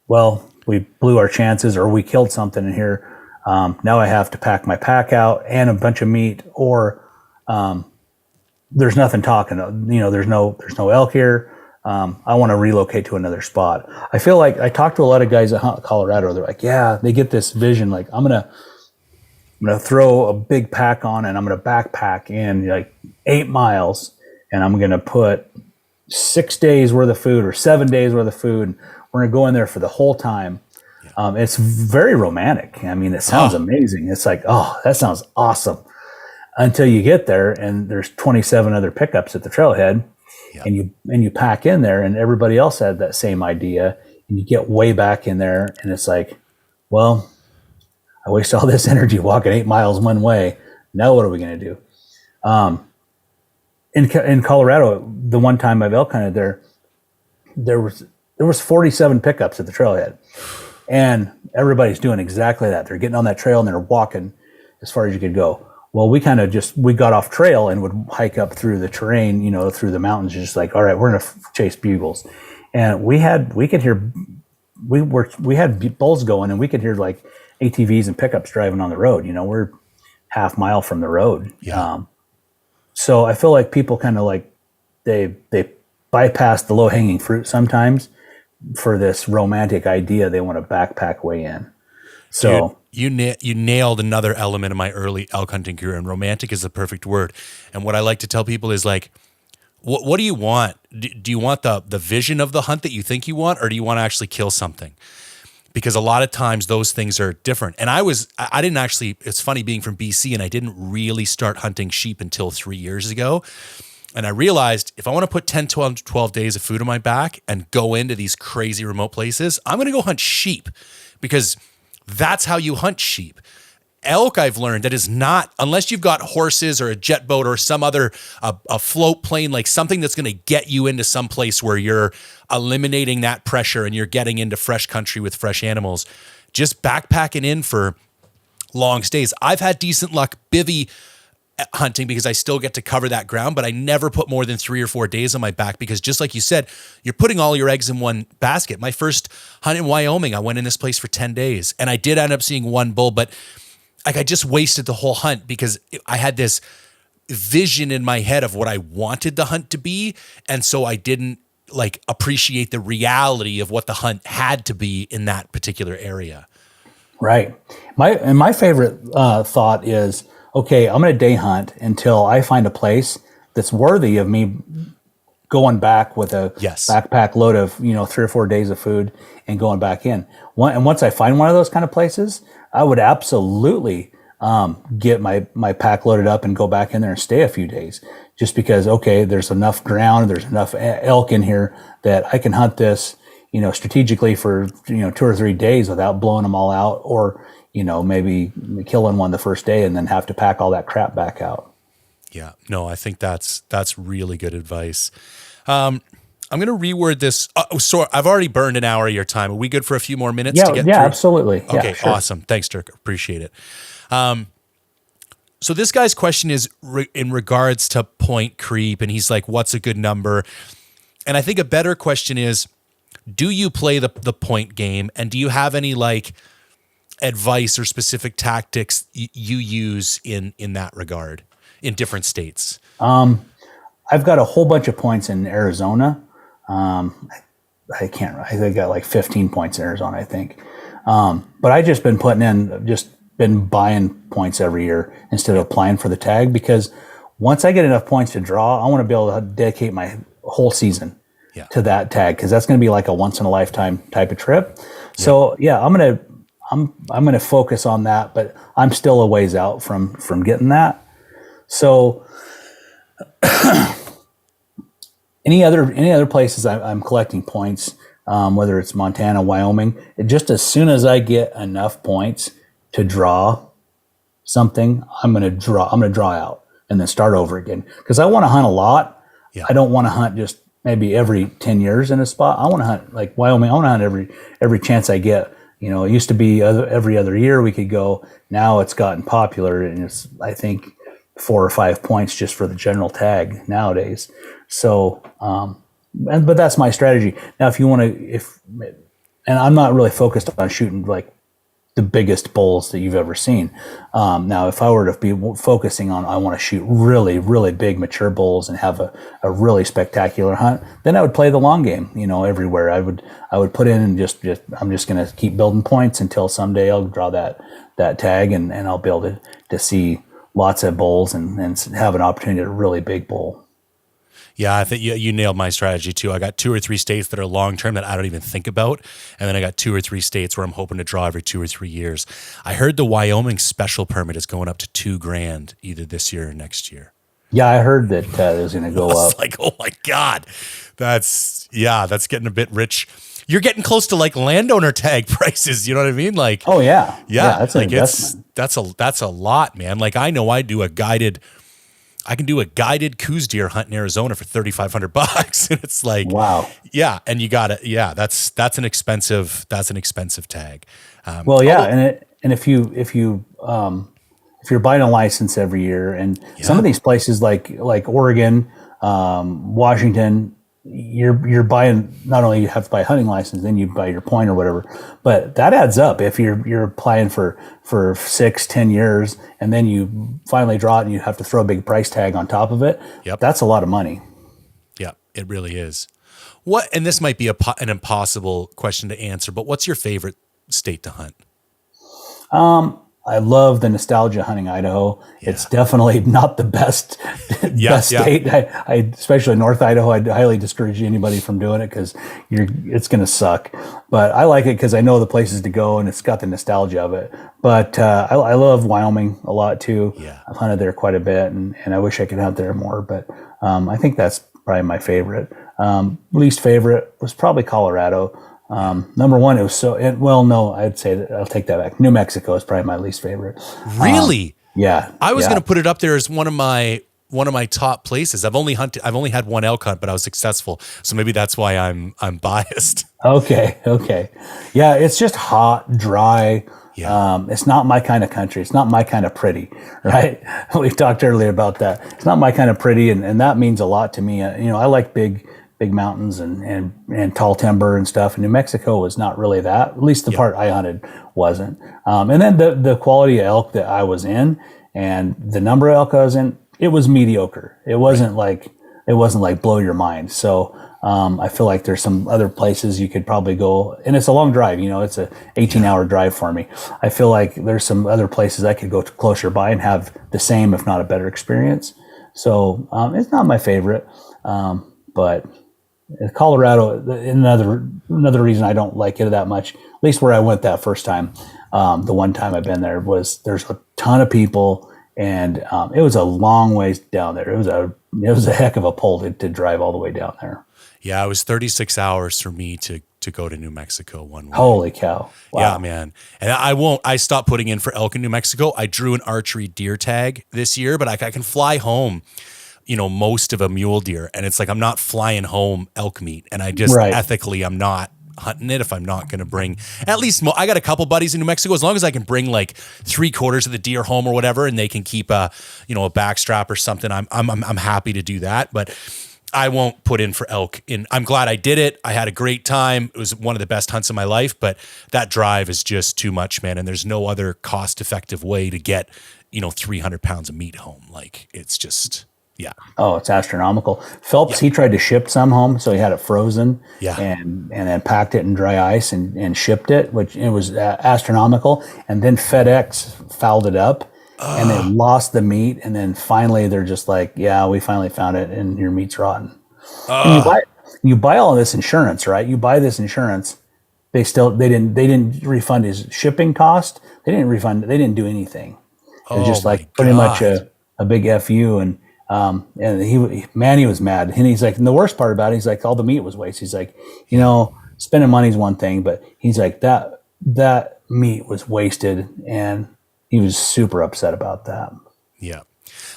well, we blew our chances or we killed something in here. Now I have to pack my pack out and a bunch of meat, or there's nothing talking. There's no elk here. I want to relocate to another spot. I feel like I talked to a lot of guys that hunt Colorado. They're like, yeah, they get this vision. Like I'm gonna throw a big pack on and I'm gonna backpack in like 8 miles and I'm gonna put 6 days worth of food or 7 days worth of food. And we're gonna go in there for the whole time. It's very romantic. It sounds amazing. It's like, oh, that sounds awesome. Until you get there and there's 27 other pickups at the trailhead, and you pack in there and everybody else had that same idea, and you get way back in there and it's like, well, I wasted all this energy walking 8 miles one way. Now what are we going to do? In Colorado, the one time I've elk hunted there was 47 pickups at the trailhead. And everybody's doing exactly that. They're getting on that trail and they're walking as far as you could go. Well, we got off trail and would hike up through the terrain, through the mountains, just like, all right, we're going to chase bugles. And we had bulls going and we could hear like ATVs and pickups driving on the road. We're half mile from the road. Yeah. So I feel like people kind of like, they bypass the low hanging fruit sometimes for this romantic idea they want to backpack way in. So Dude, you nailed another element of my early elk hunting career, and romantic is the perfect word. And what I like to tell people is like, what do you want? Do you want the vision of the hunt that you think you want, or do you want to actually kill something? Because a lot of times those things are different. And I didn't actually, it's funny being from BC and I didn't really start hunting sheep until 3 years ago. And I realized if I want to put 10, 12 days of food on my back and go into these crazy remote places, I'm going to go hunt sheep because that's how you hunt sheep. Elk, I've learned, that is not, unless you've got horses or a jet boat or some other, a float plane, like something that's going to get you into some place where you're eliminating that pressure and you're getting into fresh country with fresh animals, just backpacking in for long stays. I've had decent luck bivvy hunting because I still get to cover that ground, but I never put more than 3 or 4 days on my back because just like you said, you're putting all your eggs in one basket. My first hunt in Wyoming, I went in this place for 10 days and I did end up seeing one bull, but like I just wasted the whole hunt because I had this vision in my head of what I wanted the hunt to be. And so I didn't like appreciate the reality of what the hunt had to be in that particular area. Right. My favorite thought is, okay, I'm going to day hunt until I find a place that's worthy of me going back with a Yes. backpack load of 3 or 4 days of food and going back in. And once I find one of those kind of places, I would absolutely get my pack loaded up and go back in there and stay a few days, just because there's enough ground, there's enough elk in here that I can hunt this strategically for 2 or 3 days without blowing them all out, or maybe killing one the first day and then have to pack all that crap back out. Yeah, no, I think that's really good advice. I'm going to reword this. So I've already burned an hour of your time. Are we good for a few more minutes to get through? Yeah, absolutely. Okay, yeah, sure. Awesome. Thanks, Dirk. Appreciate it. So this guy's question is in regards to point creep, and he's like, what's a good number? And I think a better question is, do you play the point game, and do you have any advice or specific tactics you use in that regard in different states? I've got a whole bunch of points in Arizona. I got 15 points in Arizona, I think. But I just been been buying points every year instead of applying for the tag, because once I get enough points to draw, I want to be able to dedicate my whole season to that tag, because that's going to be like a once in a lifetime type of trip. So I'm gonna focus on that, but I'm still a ways out from getting that. So any other places I'm collecting points, whether it's Montana, Wyoming, just as soon as I get enough points to draw something, I'm gonna draw out and then start over again, because I want to hunt a lot. I don't want to hunt just maybe every 10 years in a spot. I want to hunt like Wyoming. I want to hunt every chance I get. It used to be every other year we could go. Now it's gotten popular, and it's, I think, 4 or 5 points just for the general tag nowadays. So, but that's my strategy. Now, if you want to, and I'm not really focused on shooting like the biggest bulls that you've ever seen. Now, if I were to be focusing on, I want to shoot really, really big mature bulls and have a really spectacular hunt, then I would play the long game, everywhere. I would put in and I'm just going to keep building points until someday I'll draw that tag and I'll be able to see lots of bulls and have an opportunity at a really big bull. Yeah, I think you nailed my strategy too. I got 2 or 3 states that are long-term that I don't even think about. And then I got 2 or 3 states where I'm hoping to draw every 2 or 3 years. I heard the Wyoming special permit is going up to $2,000 either this year or next year. Yeah, I heard that it was going to go up. Like, oh my God, that's getting a bit rich. You're getting close to like landowner tag prices. You know what I mean? Like, oh yeah, that's an investment. That's a lot, man. Like, I know I can do a guided coos deer hunt in Arizona for $3,500, and it's like, wow, yeah. And you got it. Yeah, that's an expensive tag. And if you're buying a license every year, and some of these places like Oregon, Washington, you're buying, not only you have to buy a hunting license, then you buy your point or whatever, but that adds up. If you're applying for 6-10 years and then you finally draw it and you have to throw a big price tag on top of it, that's a lot of money. Yeah, it really is. And this might be an impossible question to answer, but what's your favorite state to hunt? I love the nostalgia hunting Idaho. Yeah. It's definitely not the best state. I especially North Idaho. I'd highly discourage anybody from doing it because it's going to suck. But I like it because I know the places to go and it's got the nostalgia of it. But I love Wyoming a lot too. Yeah. I've hunted there quite a bit, and I wish I could hunt there more. But I think that's probably my favorite. Least favorite was probably Colorado. Number one, it was I'd say that I'll take that back. New Mexico is probably my least favorite. Really? Yeah. I was going to put it up there as one of my top places. I've only had one elk hunt, but I was successful. So maybe that's why I'm biased. Okay. Yeah. It's just hot, dry. Yeah. It's not my kind of country. It's not my kind of pretty, right? We've talked earlier about that. It's not my kind of pretty. And that means a lot to me. I like big mountains and tall timber and stuff. And New Mexico was not really that. At least the part I hunted wasn't. And then the quality of elk that I was in and the number of elk I was in, it was mediocre. It wasn't like blow your mind. So I feel like there's some other places you could probably go, and it's a long drive. It's a 18-hour drive for me. I feel like there's some other places I could go to closer by and have the same, if not a better experience. So it's not my favorite. But Colorado, another reason I don't like it that much, at least where I went that first time, the one time I've been there, was there's a ton of people, and it was a long ways down there. It was a heck of a pull to drive all the way down there. Yeah, it was 36 hours for me to go to New Mexico one way. Holy cow. Wow. Yeah, man. And I stopped putting in for elk in New Mexico. I drew an archery deer tag this year, but I can fly home, most of a mule deer. And it's like, I'm not flying home elk meat. And I just ethically, I'm not hunting it if I'm not going to bring at least, I got a couple buddies in New Mexico. As long as I can bring like 3/4 of the deer home or whatever, and they can keep a back strap or something, I'm happy to do that. But I won't put in for elk. I'm glad I did it. I had a great time. It was one of the best hunts of my life, but that drive is just too much, man. And there's no other cost-effective way to get, 300 pounds of meat home. Like, it's just, yeah. Oh, it's astronomical. Phelps, he tried to ship some home, so he had it frozen, and then packed it in dry ice and shipped it, which it was astronomical. And then FedEx fouled it up. And they lost the meat, and then finally they're just like, "Yeah, we finally found it, and your meat's rotten." And you buy all this insurance, right? You buy this insurance. They didn't refund his shipping cost. They didn't do anything. It was just like pretty much a big FU, and he was mad. And he's like, and the worst part about it, he's like, all the meat was waste. He's like, spending money's one thing, but he's like, that meat was wasted, and he was super upset about that. Yeah.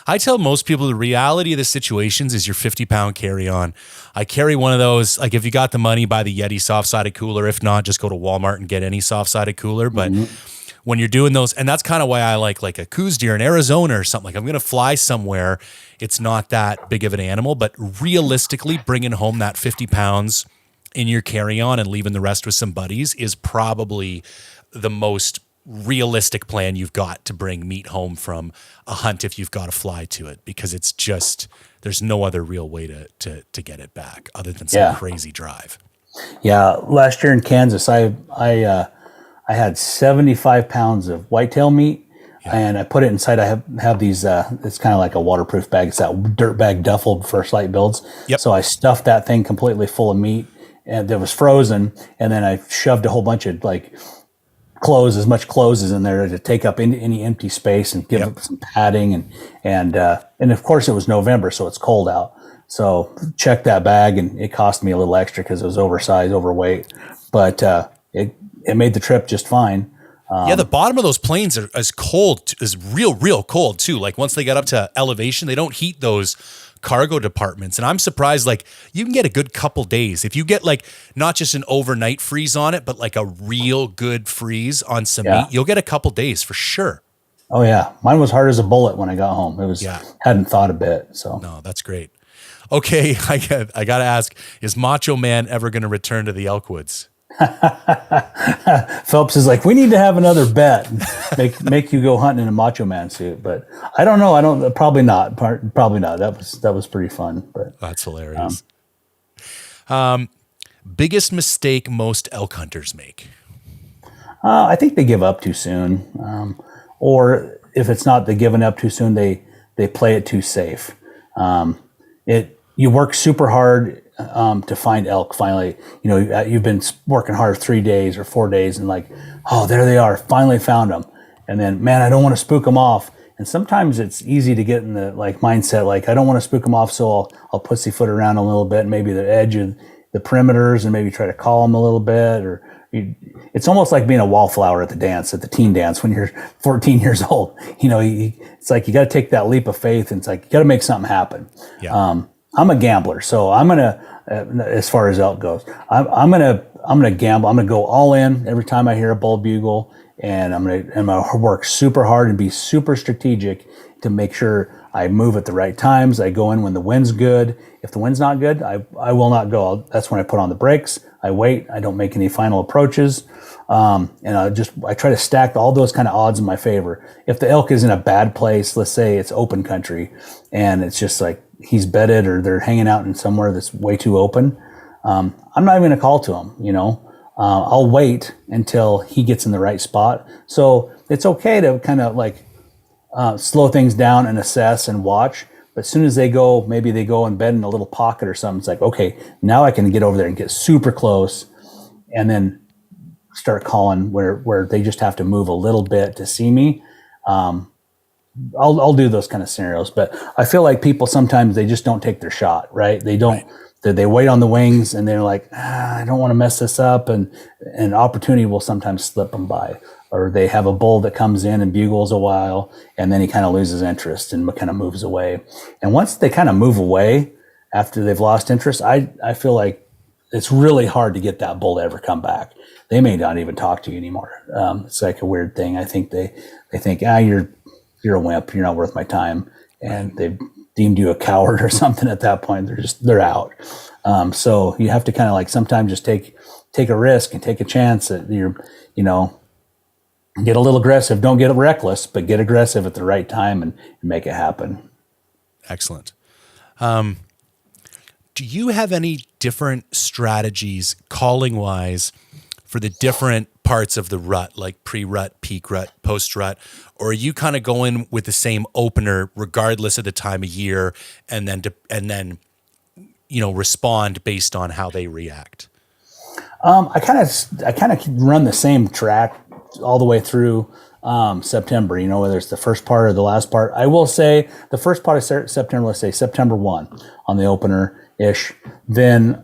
I tell most people the reality of the situations is your 50-pound carry-on. I carry one of those. Like, if you got the money, buy the Yeti soft-sided cooler. If not, just go to Walmart and get any soft-sided cooler. But when you're doing those, and that's kind of why I like a Coues deer in Arizona or something. Like, I'm going to fly somewhere. It's not that big of an animal, but realistically, bringing home that 50 pounds in your carry-on and leaving the rest with some buddies is probably the most realistic plan you've got to bring meat home from a hunt if you've got to fly to it, because it's just, there's no other real way to get it back other than some crazy drive. Yeah, last year in Kansas, I had 75 pounds of whitetail meat, and I put it inside. I have these. It's kind of like a waterproof bag. It's that dirt bag duffel for Light builds. Yep. So I stuffed that thing completely full of meat, and it was frozen. And then I shoved a whole bunch of as much clothes as in there to take up any empty space and give it some padding, and of course it was November, so it's cold out. So check that bag, and it cost me a little extra because it was oversized, overweight, but it made the trip just fine. The bottom of those planes are as cold, is real cold too. Like, once they get up to elevation, they don't heat those cargo departments. And I'm surprised, like, you can get a good couple days. If you get not just an overnight freeze on it, but a real good freeze on some meat, you'll get a couple days for sure. Oh yeah. Mine was hard as a bullet when I got home. It was, hadn't thought a bit. So no, that's great. Okay. I got to ask, is Macho Man ever going to return to the Elkwoods? Phelps is like, we need to have another bet, make you go hunting in a Macho Man suit. But I don't know. Probably not. That was pretty fun. But that's hilarious. Biggest mistake most elk hunters make? I think they give up too soon, or if it's not they giving up too soon, they play it too safe. You work super hard to find elk. Finally, you've been working hard 3 days or 4 days, and there they are, finally found them. And then, man, I don't want to spook them off. And sometimes it's easy to get in the mindset, I don't want to spook them off, so I'll pussyfoot around a little bit, maybe the edge of the perimeters, and maybe try to call them a little bit. Or it's almost like being a wallflower at the teen dance when you're 14 years old. It's like you got to take that leap of faith, and it's like you got to make something happen. Yeah. I'm a gambler, so I'm gonna, as far as elk goes, I'm gonna gamble. I'm gonna go all in every time I hear a bull bugle, and I'm gonna work super hard and be super strategic to make sure I move at the right times. I go in when the wind's good. If the wind's not good, I will not go. That's when I put on the brakes. I wait. I don't make any final approaches, and I try to stack all those kind of odds in my favor. If the elk is in a bad place, let's say it's open country, and it's just like he's bedded or they're hanging out in somewhere that's way too open, I'm not even going to call to him. I'll wait until he gets in the right spot. So it's okay to kind of slow things down and assess and watch. But as soon as maybe they go and bed in a little pocket or something, it's like, okay, now I can get over there and get super close and then start calling where they just have to move a little bit to see me. I'll do those kind of scenarios, but I feel like people sometimes they just don't take their shot, right? They don't. Right. They wait on the wings and they're like, I don't want to mess this up, and opportunity will sometimes slip them by. Or they have a bull that comes in and bugles a while, and then he kind of loses interest and kind of moves away. And once they kind of move away after they've lost interest, I feel like it's really hard to get that bull to ever come back. They may not even talk to you anymore. It's like a weird thing. I think they think, you're a wimp. You're not worth my time. And they've deemed you a coward or something at that point. They're out. So you have to kind of like sometimes just take a risk and take a chance that get a little aggressive. Don't get reckless, but get aggressive at the right time and make it happen. Excellent. Do you have any different strategies calling wise for the different parts of the rut, like pre-rut, peak rut, post-rut, or are you kind of going with the same opener regardless of the time of year, and then respond based on how they react? I kind of run the same track all the way through September. Whether it's the first part or the last part. I will say the first part of September. Let's say September 1 on the opener ish. Then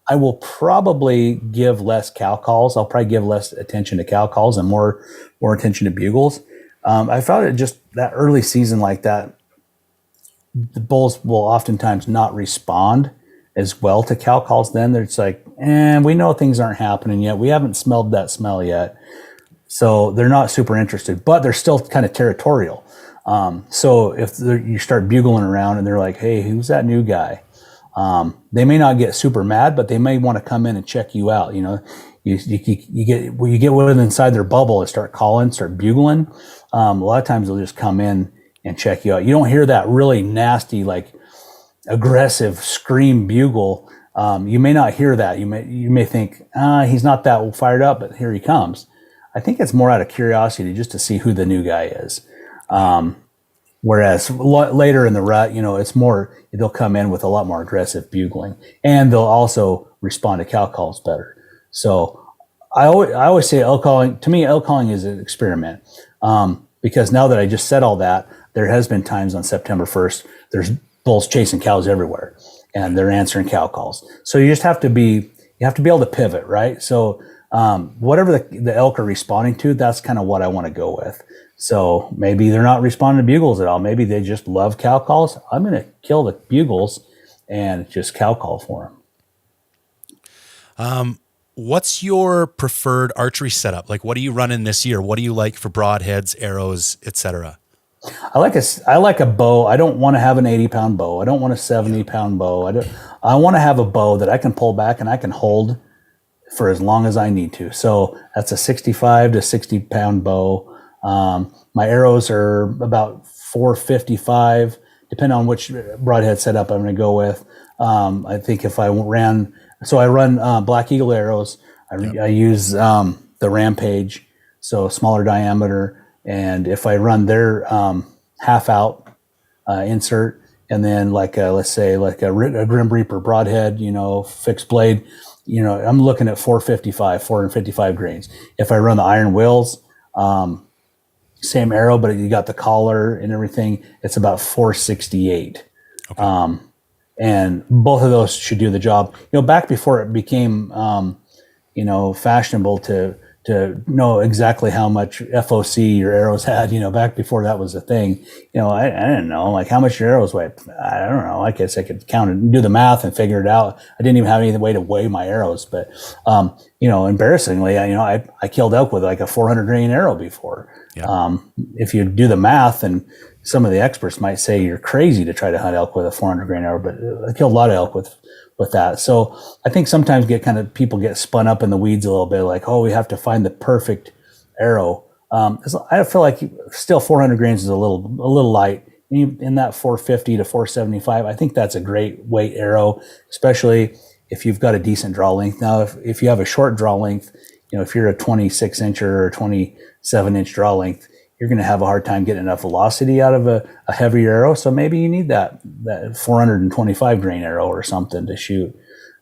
I will probably give less cow calls. I'll probably give less attention to cow calls and more attention to bugles. I found it just that early season like that, the bulls will oftentimes not respond as well to cow calls. Then it's like, we know things aren't happening yet. We haven't smelled that smell yet. So they're not super interested, but they're still kind of territorial. So if you start bugling around and they're like, hey, who's that new guy? They may not get super mad, but they may want to come in and check you out. You get within inside their bubble and start calling, start bugling. A lot of times they'll just come in and check you out. You don't hear that really nasty, like aggressive scream bugle. You may not hear that. You may think, he's not that fired up, but here he comes. I think it's more out of curiosity just to see who the new guy is. Whereas later in the rut, it's more, they'll come in with a lot more aggressive bugling, and they'll also respond to cow calls better. So I always say elk calling, to me, elk calling is an experiment. Because now that I just said all that, there has been times on September 1st, there's bulls chasing cows everywhere and they're answering cow calls. So you just have to be able to pivot, right? So whatever the elk are responding to, that's kind of what I want to go with. So maybe they're not responding to bugles at all. Maybe they just love cow calls. I'm going to kill the bugles and just cow call for them. What's your preferred archery setup? Like, what are you running this year? What do you like for broadheads, arrows, etc.? I like a bow. I don't want to have an 80-pound bow. I don't want a 70-pound bow. I want to have a bow that I can pull back and I can hold for as long as I need to. So that's a 65 to 60-pound bow. My arrows are about 455, depending on which broadhead setup I'm going to go with. I think if I run Black Eagle arrows. I use the Rampage, so smaller diameter. And if I run their half out insert, and then let's say a Grim Reaper broadhead, fixed blade, I'm looking at 455 grains. If I run the iron wheels, same arrow, but you got the collar and everything, it's about 468. Okay. And both of those should do the job. Back before it became, fashionable to know exactly how much FOC your arrows had, back before that was a thing, I didn't know, like, how much your arrows weigh. I don't know. I guess I could count it and do the math and figure it out. I didn't even have any way to weigh my arrows, but, embarrassingly, I killed elk with like a 400 grain arrow before. Yeah. If you do the math, and some of the experts might say you're crazy to try to hunt elk with a 400 grain arrow, but I killed a lot of elk with that. So I think sometimes people get spun up in the weeds a little bit, like, we have to find the perfect arrow. I feel like still 400 grains is a little light. In that 450 to 475, I think that's a great weight arrow, especially if you've got a decent draw length. Now, if you have a short draw length, if you're a 26 incher or 27 inch draw length, you're going to have a hard time getting enough velocity out of a heavier arrow. So maybe you need that 425 grain arrow or something to shoot.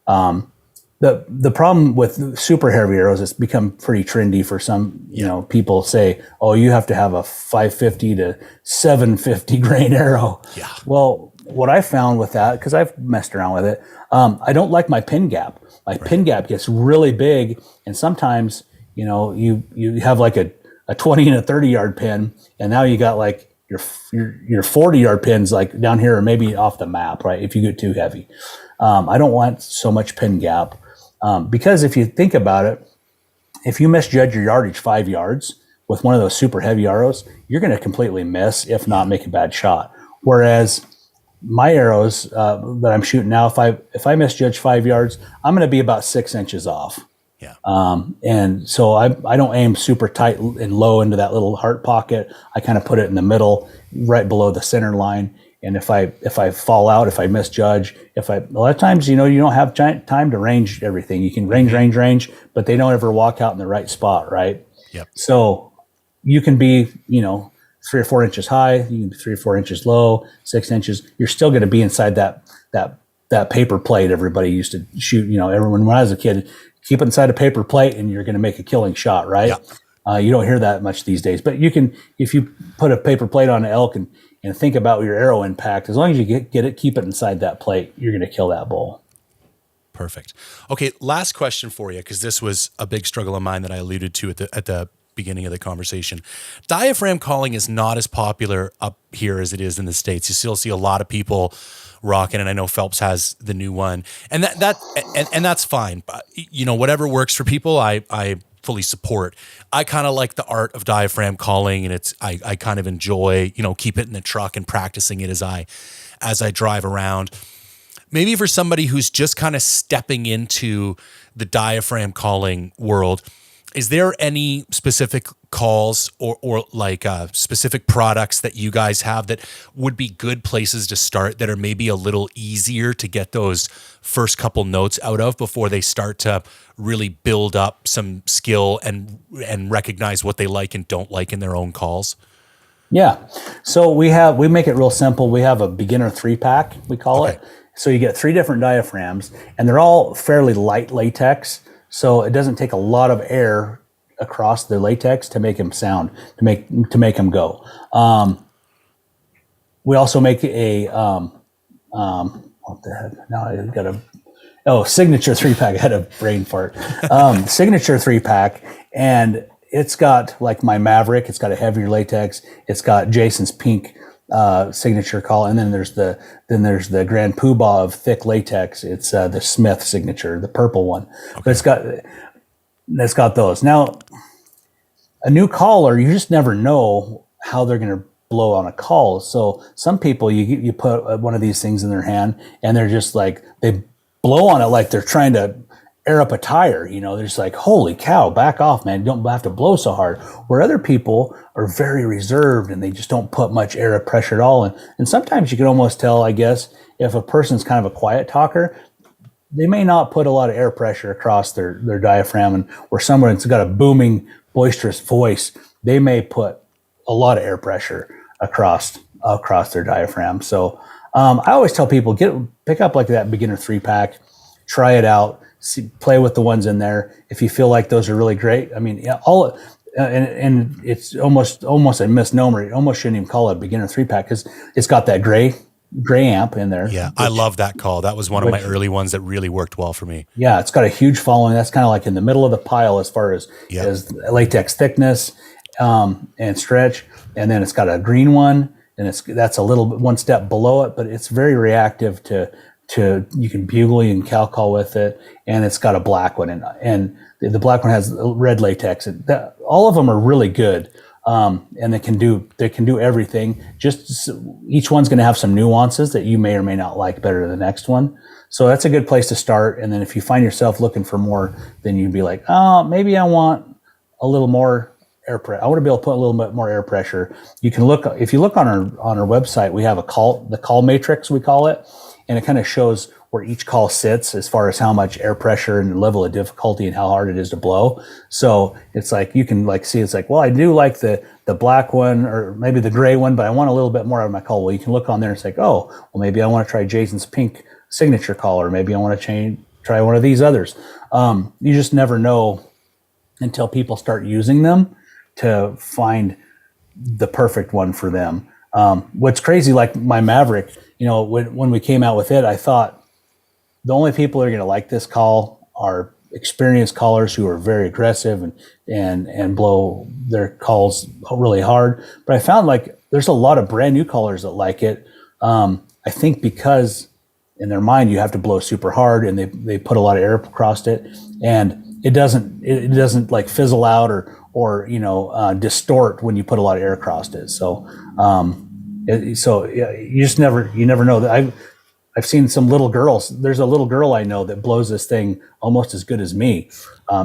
The problem with super heavy arrows, it's become pretty trendy for some, people say, oh, you have to have a 550 to 750 grain arrow. Yeah. Well, what I found with that, because I've messed around with it, I don't like my pin gap. My pin gap gets really big, and sometimes, you have like a 20 and a 30 yard pin, and now you got like your 40 yard pins like down here or maybe off the map, right? If you get too heavy. I don't want so much pin gap. Because if you think about it, if you misjudge your yardage 5 yards with one of those super heavy arrows, you're going to completely miss, if not make a bad shot. Whereas my arrows that I'm shooting now, if I misjudge 5 yards, I'm going to be about 6 inches off. Yeah. And so I don't aim super tight and low into that little heart pocket. I kind of put it in the middle, right below the center line. And if I fall out, if I misjudge, a lot of times, you don't have time to range everything. You can range, but they don't ever walk out in the right spot, right? Yep. So you can be, 3 or 4 inches high, you can be 3 or 4 inches low, 6 inches. You're still going to be inside that paper plate everybody used to shoot. Everyone, when I was a kid, keep it inside a paper plate and you're going to make a killing shot, right? Yep. You don't hear that much these days, but you can, if you put a paper plate on an elk and think about your arrow impact, as long as you get it, keep it inside that plate, you're going to kill that bull. Perfect. Okay, last question for you, because this was a big struggle of mine that I alluded to at the beginning of the conversation. Diaphragm calling is not as popular up here as it is in the States. You still see a lot of people rocking, and I know Phelps has the new one, and that's fine. But whatever works for people, I fully support. I kind of like the art of diaphragm calling, and I kind of enjoy, keep it in the truck and practicing it as I drive around. Maybe for somebody who's just kind of stepping into the diaphragm calling world, is there any specific calls or like specific products that you guys have that would be good places to start, that are maybe a little easier to get those first couple notes out of before they start to really build up some skill and recognize what they like and don't like in their own calls? Yeah. So we make it real simple. We have a beginner 3-pack, we call it. So you get 3 different diaphragms, and they're all fairly light latex. So it doesn't take a lot of air across the latex to make them sound, to make them go. We also make a what the heck? Now I got signature 3-pack. I had a brain fart. Signature 3-pack, and it's got like my Maverick. It's got a heavier latex. It's got Jason's pink signature call, and then there's the Grand Poobah of thick latex. It's the Smith signature, the purple one. Okay. But it's got those. Now, a new caller, you just never know how they're going to blow on a call. So some people, you put one of these things in their hand, and they're just like, they blow on it like they're trying to air up a tire. They're just like, holy cow, back off, man. You don't have to blow so hard. Where other people are very reserved and they just don't put much air pressure at all. And sometimes you can almost tell, I guess, if a person's kind of a quiet talker, they may not put a lot of air pressure across their diaphragm. And where someone's got a booming, boisterous voice, they may put a lot of air pressure across their diaphragm. So I always tell people, pick up like that beginner 3-pack, try it out. Play with the ones in there. If you feel like those are really great, I mean, and it's almost a misnomer. You almost shouldn't even call it a beginner 3-pack because it's got that gray amp in there. Yeah, I love that call. That was one of my early ones that really worked well for me. Yeah, it's got a huge following. That's kind of like in the middle of the pile as far as latex thickness and stretch. And then it's got a green one, and that's a little bit one step below it, but it's very reactive to you can bugle, you can cow call with it, and it's got a black one, and the black one has red latex. All of them are really good, and they can do everything. Just each one's going to have some nuances that you may or may not like better than the next one. So that's a good place to start. And then if you find yourself looking for more, then you'd be like, oh, maybe I want a little more air pressure. I want to be able to put a little bit more air pressure. You can look, if you look on our website, we have the call matrix, we call it. and it kind of shows where each call sits as far as how much air pressure and level of difficulty and how hard it is to blow. So it's like you can like see it's like, well, I do like the black one or maybe the gray one, but I want a little bit more out of my call. Well, you can look on there and it's like, oh, well, maybe I want to try Jason's pink signature call, or maybe I want to try one of these others. You just never know until people start using them to find the perfect one for them. What's crazy, like my Maverick, when we came out with it, I thought the only people that are going to like this call are experienced callers who are very aggressive and blow their calls really hard. But I found like there's a lot of brand new callers that like it. I think because in their mind you have to blow super hard, and they put a lot of air across it, and it doesn't like fizzle out or distort when you put a lot of air across it. So you never know that. I've seen some little girls. There's a little girl I know that blows this thing almost as good as me.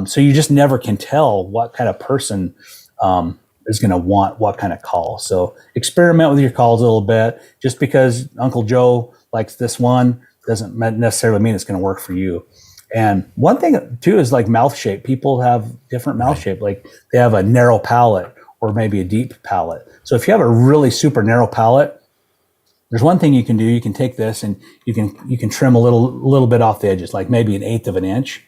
So you just never can tell what kind of person is going to want what kind of call. So experiment with your calls a little bit. Just because Uncle Joe likes this one doesn't necessarily mean it's going to work for you. And one thing too is like mouth shape. People have different mouth shape. Like they have a narrow palate or maybe a deep palate. So if you have a really super narrow palate, there's one thing you can do. You can take this and you can trim a little bit off the edges, like maybe 1/8 of an inch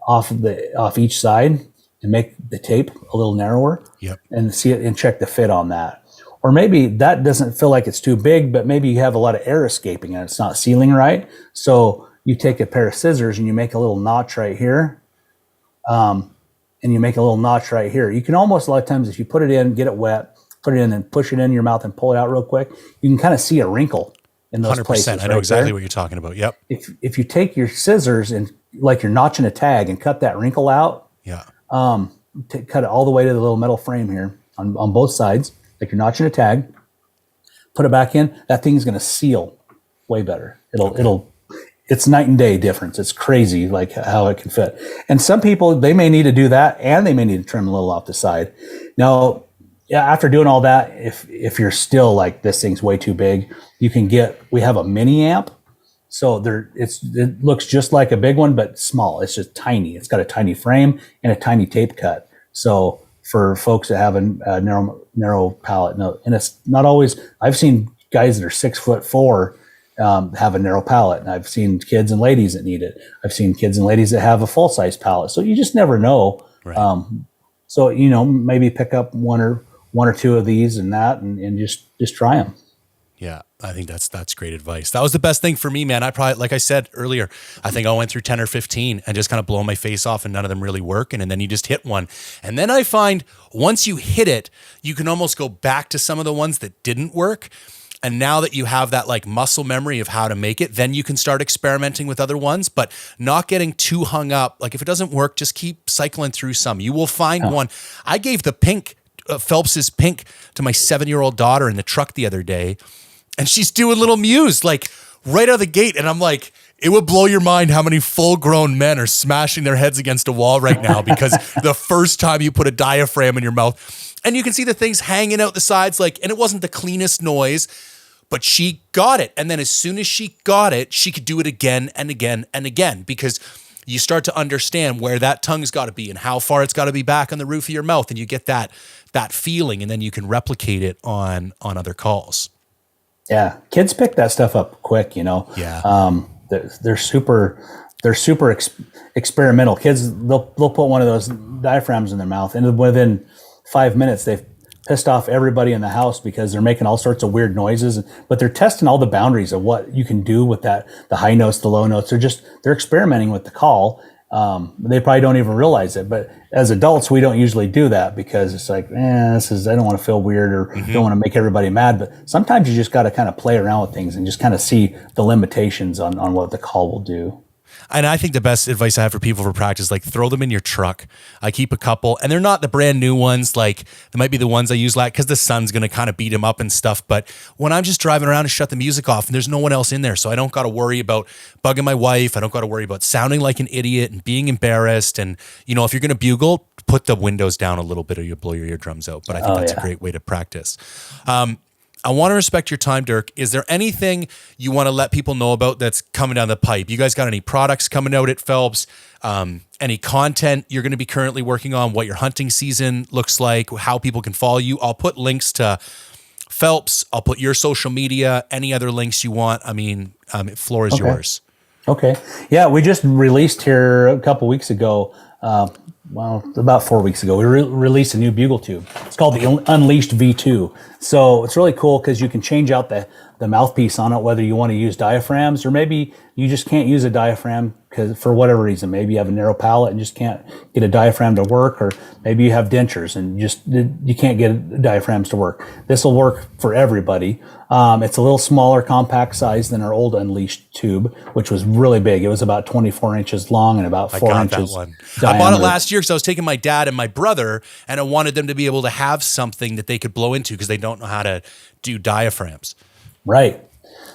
off each side, and make the tape a little narrower. Yep. And see it and check the fit on that. Or maybe that doesn't feel like it's too big, but maybe you have a lot of air escaping and it's not sealing right. So you take a pair of scissors and you make a little notch right here, and you make a little notch right here. You can almost, a lot of times, if you put it in, get it wet, put it in and push it in your mouth and pull it out real quick, you can kind of see a wrinkle in those 100%. places. I know exactly what you're talking about. Yep. If you take your scissors and like you're notching a tag and cut that wrinkle out, Yeah. cut it all the way to the little metal frame here on both sides, like you're notching a tag, put it back in, that thing's going to seal way better. It's night and day difference. It's crazy like how it can fit. And some people, they may need to do that and they may need to trim a little off the side. Now, yeah, after doing all that, if you're still like this thing's way too big, we have a mini amp. So it looks just like a big one, but small. It's just tiny. It's got a tiny frame and a tiny tape cut. So for folks that have a narrow palate, and it's not always, I've seen guys that are 6'4" have a narrow palate, and I've seen kids and ladies that need it. I've seen kids and ladies that have a full size palate. So you just never know. Right. So maybe pick up one or two of these and that, and just try them. Yeah, I think that's great advice. That was the best thing for me, man. I probably, like I said earlier, I think I went through 10 or 15 and just kind of blowing my face off, and none of them really working. And then you just hit one. And then I find once you hit it, you can almost go back to some of the ones that didn't work. And now that you have that like muscle memory of how to make it, then you can start experimenting with other ones, but not getting too hung up. Like if it doesn't work, just keep cycling through some. You will find one. I gave the pink, Phelps's pink, to my 7-year-old daughter in the truck the other day, and she's doing little mews like right out of the gate. And I'm like, it would blow your mind how many full-grown men are smashing their heads against a wall right now because the first time you put a diaphragm in your mouth. And you can see the things hanging out the sides, and it wasn't the cleanest noise, but she got it. And then as soon as she got it, she could do it again and again and again, because you start to understand where that tongue's got to be and how far it's got to be back on the roof of your mouth. And you get that feeling, and then you can replicate it on other calls. Yeah. Kids pick that stuff up quick, Yeah. They're super experimental. Kids, they'll put one of those diaphragms in their mouth, and within 5 minutes, they've pissed off everybody in the house because they're making all sorts of weird noises, but they're testing all the boundaries of what you can do with that, the high notes, the low notes. They're experimenting with the call. They probably don't even realize it, but as adults, we don't usually do that because it's like, I don't want to feel weird or don't want to make everybody mad. But sometimes you just got to kind of play around with things and just kind of see the limitations on what the call will do. And I think the best advice I have for people for practice, like throw them in your truck. I keep a couple, and they're not the brand new ones. Like they might be the ones I use because the sun's going to kind of beat them up and stuff. But when I'm just driving around and shut the music off and there's no one else in there, so I don't got to worry about bugging my wife. I don't got to worry about sounding like an idiot and being embarrassed. And, if you're going to bugle, put the windows down a little bit or you'll blow your eardrums out. But I think that's a great way to practice. I want to respect your time, Dirk. Is there anything you want to let people know about that's coming down the pipe? You guys got any products coming out at Phelps? Any content you're going to be currently working on? What your hunting season looks like? How people can follow you? I'll put links to Phelps. I'll put your social media. Any other links you want? I mean, floor is yours. Okay. Yeah, we just released here a couple weeks ago. About 4 weeks ago, we released a new bugle tube. It's called the Unleashed V2. So it's really cool because you can change out the mouthpiece on it, whether you want to use diaphragms or maybe you just can't use a diaphragm because for whatever reason, maybe you have a narrow palate and just can't get a diaphragm to work, or maybe you have dentures and you can't get diaphragms to work. This will work for everybody. It's a little smaller, compact size than our old Unleashed tube, which was really big. It was about 24 inches long and about 4 inches diameter. I bought it last year because I was taking my dad and my brother, and I wanted them to be able to have something that they could blow into because they don't know how to do diaphragms. Right.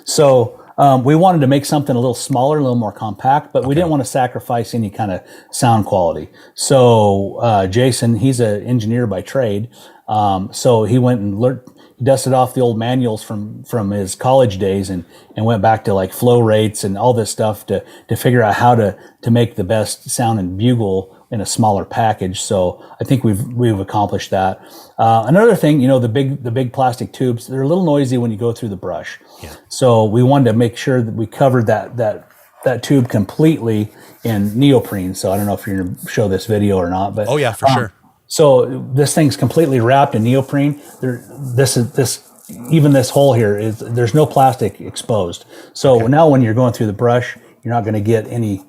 So we wanted to make something a little smaller, a little more compact, but we didn't want to sacrifice any kind of sound quality. So Jason, he's an engineer by trade. So he went and dusted off the old manuals from his college days and went back to like flow rates and all this stuff to figure out how to make the best sounding bugle in a smaller package. So I think we've accomplished that. Another thing, the big plastic tubes, they're a little noisy when you go through the brush. Yeah. So we wanted to make sure that we covered that tube completely in neoprene. So I don't know if you're going to show this video or not, but oh yeah, for sure. So this thing's completely wrapped in neoprene. Even this hole here there's no plastic exposed. So now when you're going through the brush, you're not going to get any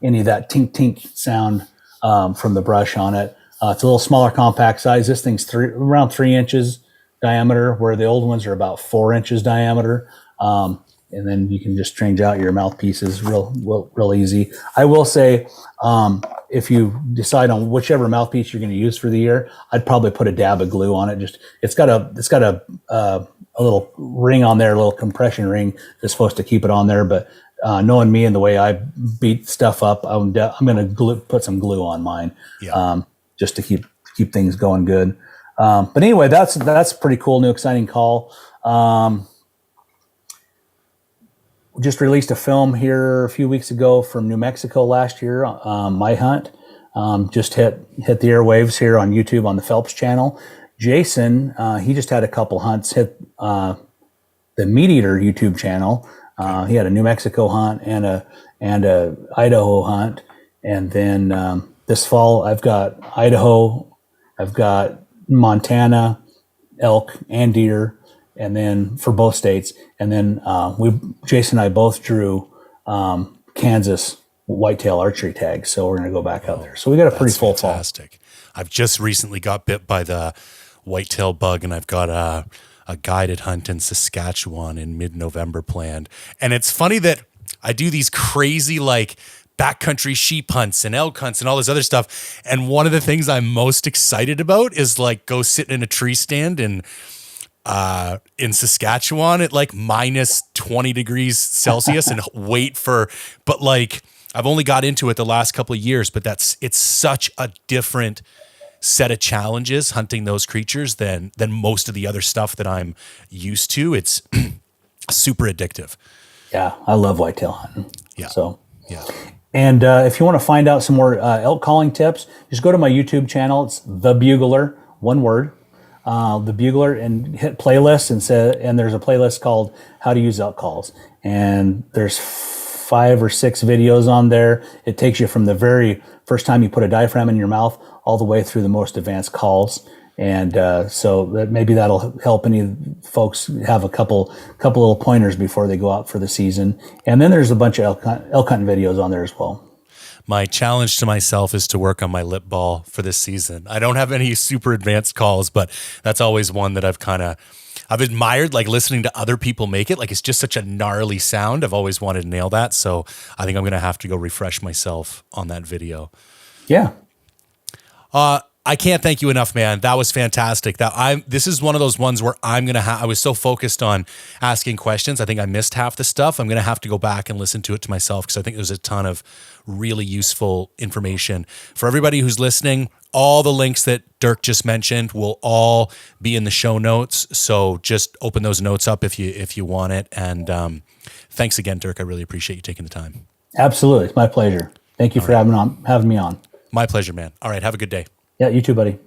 of that tink tink sound from the brush on it. It's a little smaller, compact size. This thing's around 3 inches diameter, where the old ones are about 4 inches diameter. And then you can just change out your mouthpieces real easy. I will say, if you decide on whichever mouthpiece you're going to use for the year, I'd probably put a dab of glue on it. It's got a little ring on there, a little compression ring that's supposed to keep it on there. But knowing me and the way I beat stuff up, I'm going to put some glue on mine, just to keep things going good. But anyway, that's a pretty cool, new, exciting call. Just released a film here a few weeks ago from New Mexico last year. My hunt just hit the airwaves here on YouTube on the Phelps channel. Jason, he just had a couple hunts hit the Meat Eater YouTube channel. He had a New Mexico hunt and a Idaho hunt, and then this fall I've got Idaho, I've got Montana, elk and deer, and then for both states, and then Jason and I both drew Kansas whitetail archery tags, so we're going to go back out there. So we got a pretty full fall. Fantastic. I've just recently got bit by the whitetail bug, and I've got a guided hunt in Saskatchewan in mid-November planned. And it's funny that I do these crazy like backcountry sheep hunts and elk hunts and all this other stuff. And one of the things I'm most excited about is like go sit in a tree stand in Saskatchewan at like minus 20 degrees Celsius and but like I've only got into it the last couple of years, but it's such a different set of challenges hunting those creatures than most of the other stuff that I'm used to. It's super addictive. Yeah, I love whitetail hunting. Yeah. So yeah. And if you want to find out some more elk calling tips, just go to my YouTube channel. It's The Bugler, one word, The Bugler, and hit playlists and there's a playlist called How to Use Elk Calls. And there's 5 or 6 videos on there. It takes you from the very first time you put a diaphragm in your mouth all the way through the most advanced calls. And so maybe that'll help any folks have a couple little pointers before they go out for the season. And then there's a bunch of elk hunting videos on there as well. My challenge to myself is to work on my lip ball for this season. I don't have any super advanced calls, but that's always one that I've admired, like listening to other people make it. Like it's just such a gnarly sound. I've always wanted to nail that. So I think I'm going to have to go refresh myself on that video. Yeah. I can't thank you enough, man. That was fantastic. This is one of those ones where I was so focused on asking questions. I think I missed half the stuff. I'm going to have to go back and listen to it to myself because I think there's a ton of really useful information. For everybody who's listening, all the links that Dirk just mentioned will all be in the show notes. So just open those notes up if you want it. And thanks again, Dirk. I really appreciate you taking the time. Absolutely. It's my pleasure. Thank you for having me on. My pleasure, man. All right. Have a good day. Yeah, you too, buddy.